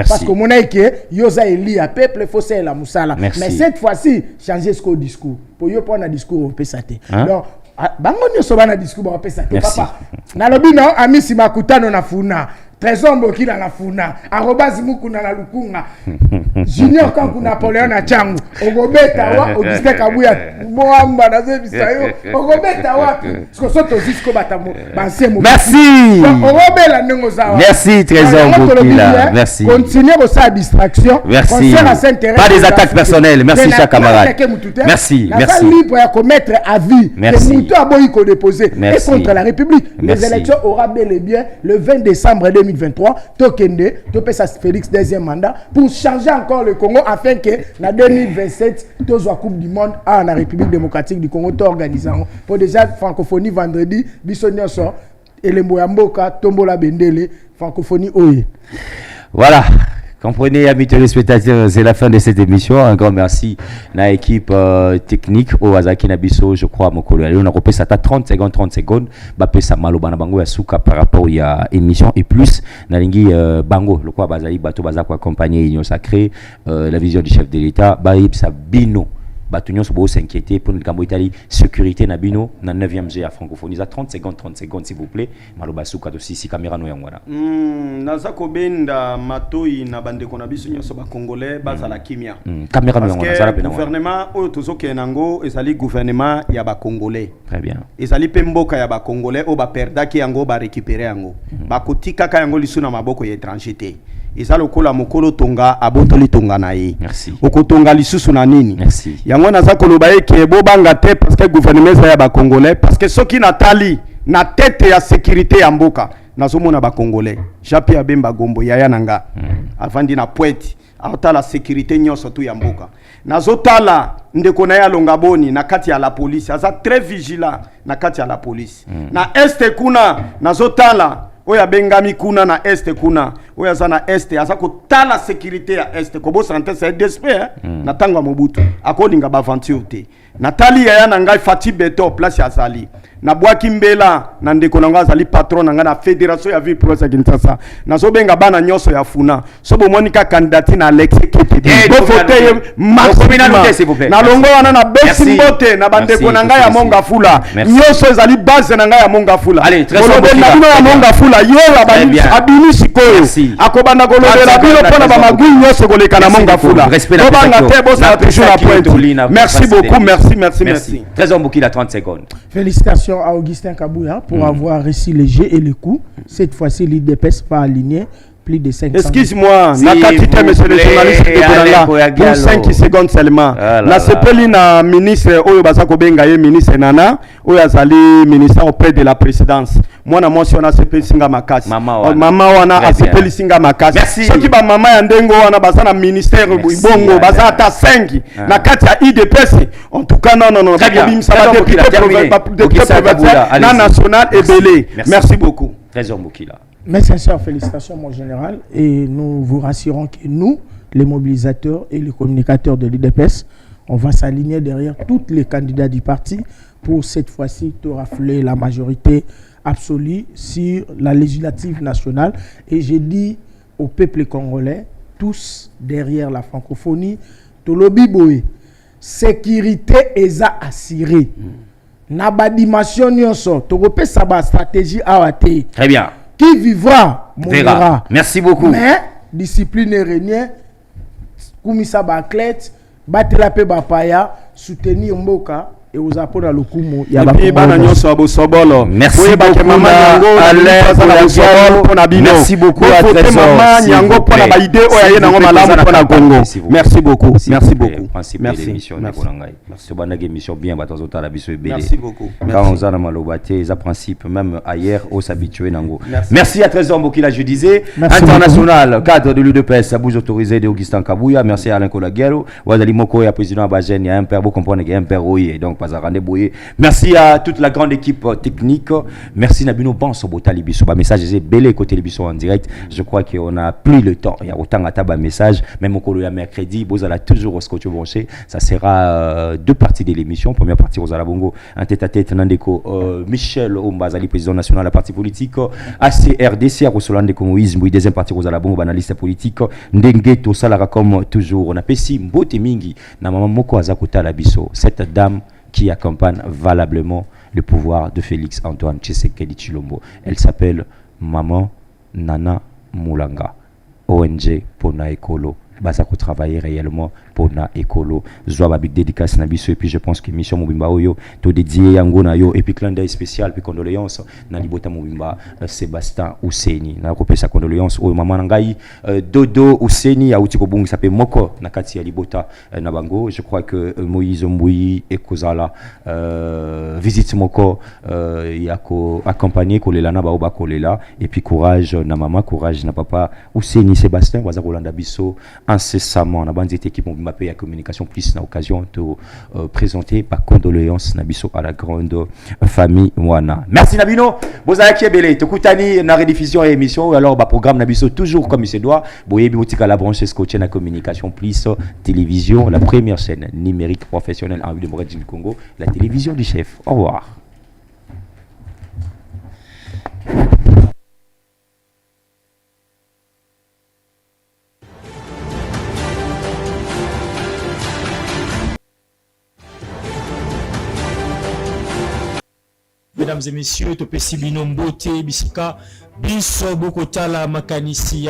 Speaker 3: Parce que mon aïe, yosa eli à peuple, il faut faire la moussala. Mais cette fois-ci, changer ce discours. Pour y prendre un discours au PSAT. Donc, bangonio sobana discours au PSAT. Papa, nalobi non, ami simakuta no na funa. Trésor Mboki na funa. Arobase mukuna na lukunga. Junior Kanku Napoléon na changu. Ogobeta wa Augustin Kabuya. Moamba na zebisayo. Ogobeta wa. Skosoto zisko batamo.
Speaker 2: Merci. Merci Trésor Mboki là. Merci.
Speaker 3: Continuez vos sa distraction.
Speaker 2: Merci. Pas des attaques personnelles. Merci chers camarades. Merci.
Speaker 3: Merci. Libre à commettre à vie.
Speaker 2: Merci.
Speaker 3: Moutou a boy ko déposer. Et contre la République.
Speaker 2: Merci.
Speaker 3: Les élections aura bel et bien le 20 décembre 2023. Tokende, Topesa Félix deuxième mandat pour changer encore encore le Congo afin que en 2027 tous la Coupe du Monde en République démocratique du Congo tout organisé. Pour déjà francophonie vendredi, bisonio so et le Mboka tombola bendele francophonie oye.
Speaker 2: Voilà. Comprenez, amis téléspectateurs, c'est la fin de cette émission. Un grand merci à l'équipe technique au Azaki Nabiso, je crois, mon collègue. On a repris ça à 30 secondes. Bapé Samalo Banabango Yasuka par rapport à l'émission et plus. Nalingi Bango, le quoi, Bazali, Bato Bazako accompagné Union Sacrée, la vision du chef de l'État, Baïb Sabino. Batunion se s'inquiéter pour nous Italie sécurité nabino na 9e G à francophonie à 30 secondes s'il vous plaît maloba suka to sisi caméra no yangwana
Speaker 4: naza kobenda matoi na bande kona biso nyoso ba congolais bazala kimia
Speaker 2: caméra no yangwana ça
Speaker 4: le gouvernement oyo tozoke nango ezali gouvernement ya ba congolais
Speaker 2: très bien
Speaker 4: ezali pemboka ya ba congolais o ba perdaki yango ba récupérer yango ba kotika ka yango lisuna maboko ya étranger te eza lokola mokolo tonga abotoli tonga na ye
Speaker 2: merci
Speaker 4: okotonga lisusu na nini
Speaker 2: merci
Speaker 4: yango naza koloba eke bobanga te parce que gouvernement ya ba congolais parce que soki natali na tête ya sécurité ya mboka nazomona ba congolais Japi Abemba Gombo yaya nanga avandi na Pointe aotala sécurité nyonso tu ya mboka nazotala ndeko na ya Longaboni na kati ya la police aza très vigilant na kati ya la police na este kuna nazotala oya bengami kuna na este kuna oya zana este asa ko tala sécurité ya este ko bo santé c'est d'espère na tanga Mobutu akolinga ba aventure te natali ya na ngai Fati Beto place ya Zali na Bwaki Mbela na ndeko na ngazali patron na na fédération ya vie province ya Kinshasa nazo benga bana nyoso ya funa so bo monika candidate na Alexis Kete bo fauteuil maximum na longo wana na besi mbote na bandeko na ngai ya Monga Fula nyoso ezali base na ngai ya Monga Fula na ya Monga Fula yo la abini sikoyo akobanda kolobela bino pona ba magui nyoso koleka na Monga Fula bo banga te bo sa toujours la pointe merci beaucoup merci
Speaker 2: Trésor Mbokila 30 secondes.
Speaker 3: Félicitations à Augustin Kabouya pour avoir réussi les jeux et les coups. Cette fois-ci, l'IDPS pas aligné. Plus de 5
Speaker 4: excuse-moi, Nakatite, monsieur le journaliste de Konanga, pour 5 secondes seulement. La sepeli na ministre Oyo Bazako Bengaye, ministre Nana, Oyo Azali, ministre auprès de la présidence. Moi, na mention na sepeli singa makasi. Mama wana a sepeli singa makasi.
Speaker 2: Merci.
Speaker 4: Ce qui ba mama ya ndengo wana bazana ministère Ibongo, bazana ta 5 na kati ya IDPS. En tout cas, non.
Speaker 2: Très bien.
Speaker 4: Na national et belé. Merci beaucoup.
Speaker 2: Trésor Mbokila.
Speaker 3: Mes sincères félicitations, mon général, et nous vous rassurons que nous, les mobilisateurs et les communicateurs de l'IDPS, on va s'aligner derrière tous les candidats du parti pour cette fois-ci te rafler la majorité absolue sur la législative nationale. Et j'ai dit au peuple congolais, tous derrière la francophonie, Tolobi Boé, sécurité est assurée. Nabadimation nyonso, Togope Saba stratégie awate.
Speaker 2: Très bien.
Speaker 3: Qui vivra, mourra.
Speaker 2: Merci beaucoup.
Speaker 3: Mais, discipline et régner, Koumissa Baklet, Batelape Bapaya, soutenir Mboka, et aux apports à l'Okumo.
Speaker 2: Merci beaucoup. Merci beaucoup à
Speaker 4: Merci beaucoup.
Speaker 2: Merci beaucoup. Merci beaucoup. Principe même ailleurs au s'habituer nango. Merci à Trésor Mbokila, je disais international cadre de l'UDPS Abouj autorisé de Augustin Kabouya. Merci à Alain Kolagero, Wazali Moko ya président Abajen, il y a un père vous comprenez qu'il y a un père Oye donc pas à rendez-vous. Merci à toute la grande équipe technique. Merci Nabino Banso Botali Biso. Ba message est belé côté les Biso en direct. Je crois qu'on a plus le temps. Il y a autant à table message même au colo mercredi, vous allez toujours au scotch branché. Ça sera deux parties de l'émission. Première partie Rosala Bongo, un tête-à-tête Nandeko Michel Ombazali président national de la partie politique ACRDC à Rosolande Moïse Mouy deuxième partie Rosala Bongo analyste politique Ndenge to salara comme toujours on a pesi Mbote Mingi na maman Moko Azakota la Biso cette dame qui accompagne valablement le pouvoir de Félix Antoine Tshisekedi Tshilombo. Elle s'appelle Maman Nana Moulanga, ONG Pona Ekolo. Bazako travailler réellement pour pona ekolo zwa big dédicace na biso et puis je pense que mission mobimba oyo to dédié yango na yo et puis clin d'œil spécial puis condoléances na libota mobimba Sébastien Ouseni na kopesa condoléances oyo mama ngai Dodo Ouseni auti ko bungisa pe moko na kati ya libota na bango. Je crois que Moïse Mbouyi et Kozala visite moko yako accompagner kolela na baoba kolela et puis courage na mama, courage na papa Ouseni Sébastien waza kolanda biso incessamment na bande équipe mobimba pe ya communication plus na occasion de présenter par condoléances na biso à la grande famille Mwana. Merci Nabino bozala kiebele tokutani na rediffusion et émission alors ba programme na biso toujours comme il se doit boyebi botika la branche scotché na communication plus télévision, la première chaîne numérique professionnelle en démocratie du Congo, la télévision du chef. Au revoir.
Speaker 15: Mesdames et messieurs, Topesi Binombote, Bisika, Biso Bokotala Makanisi.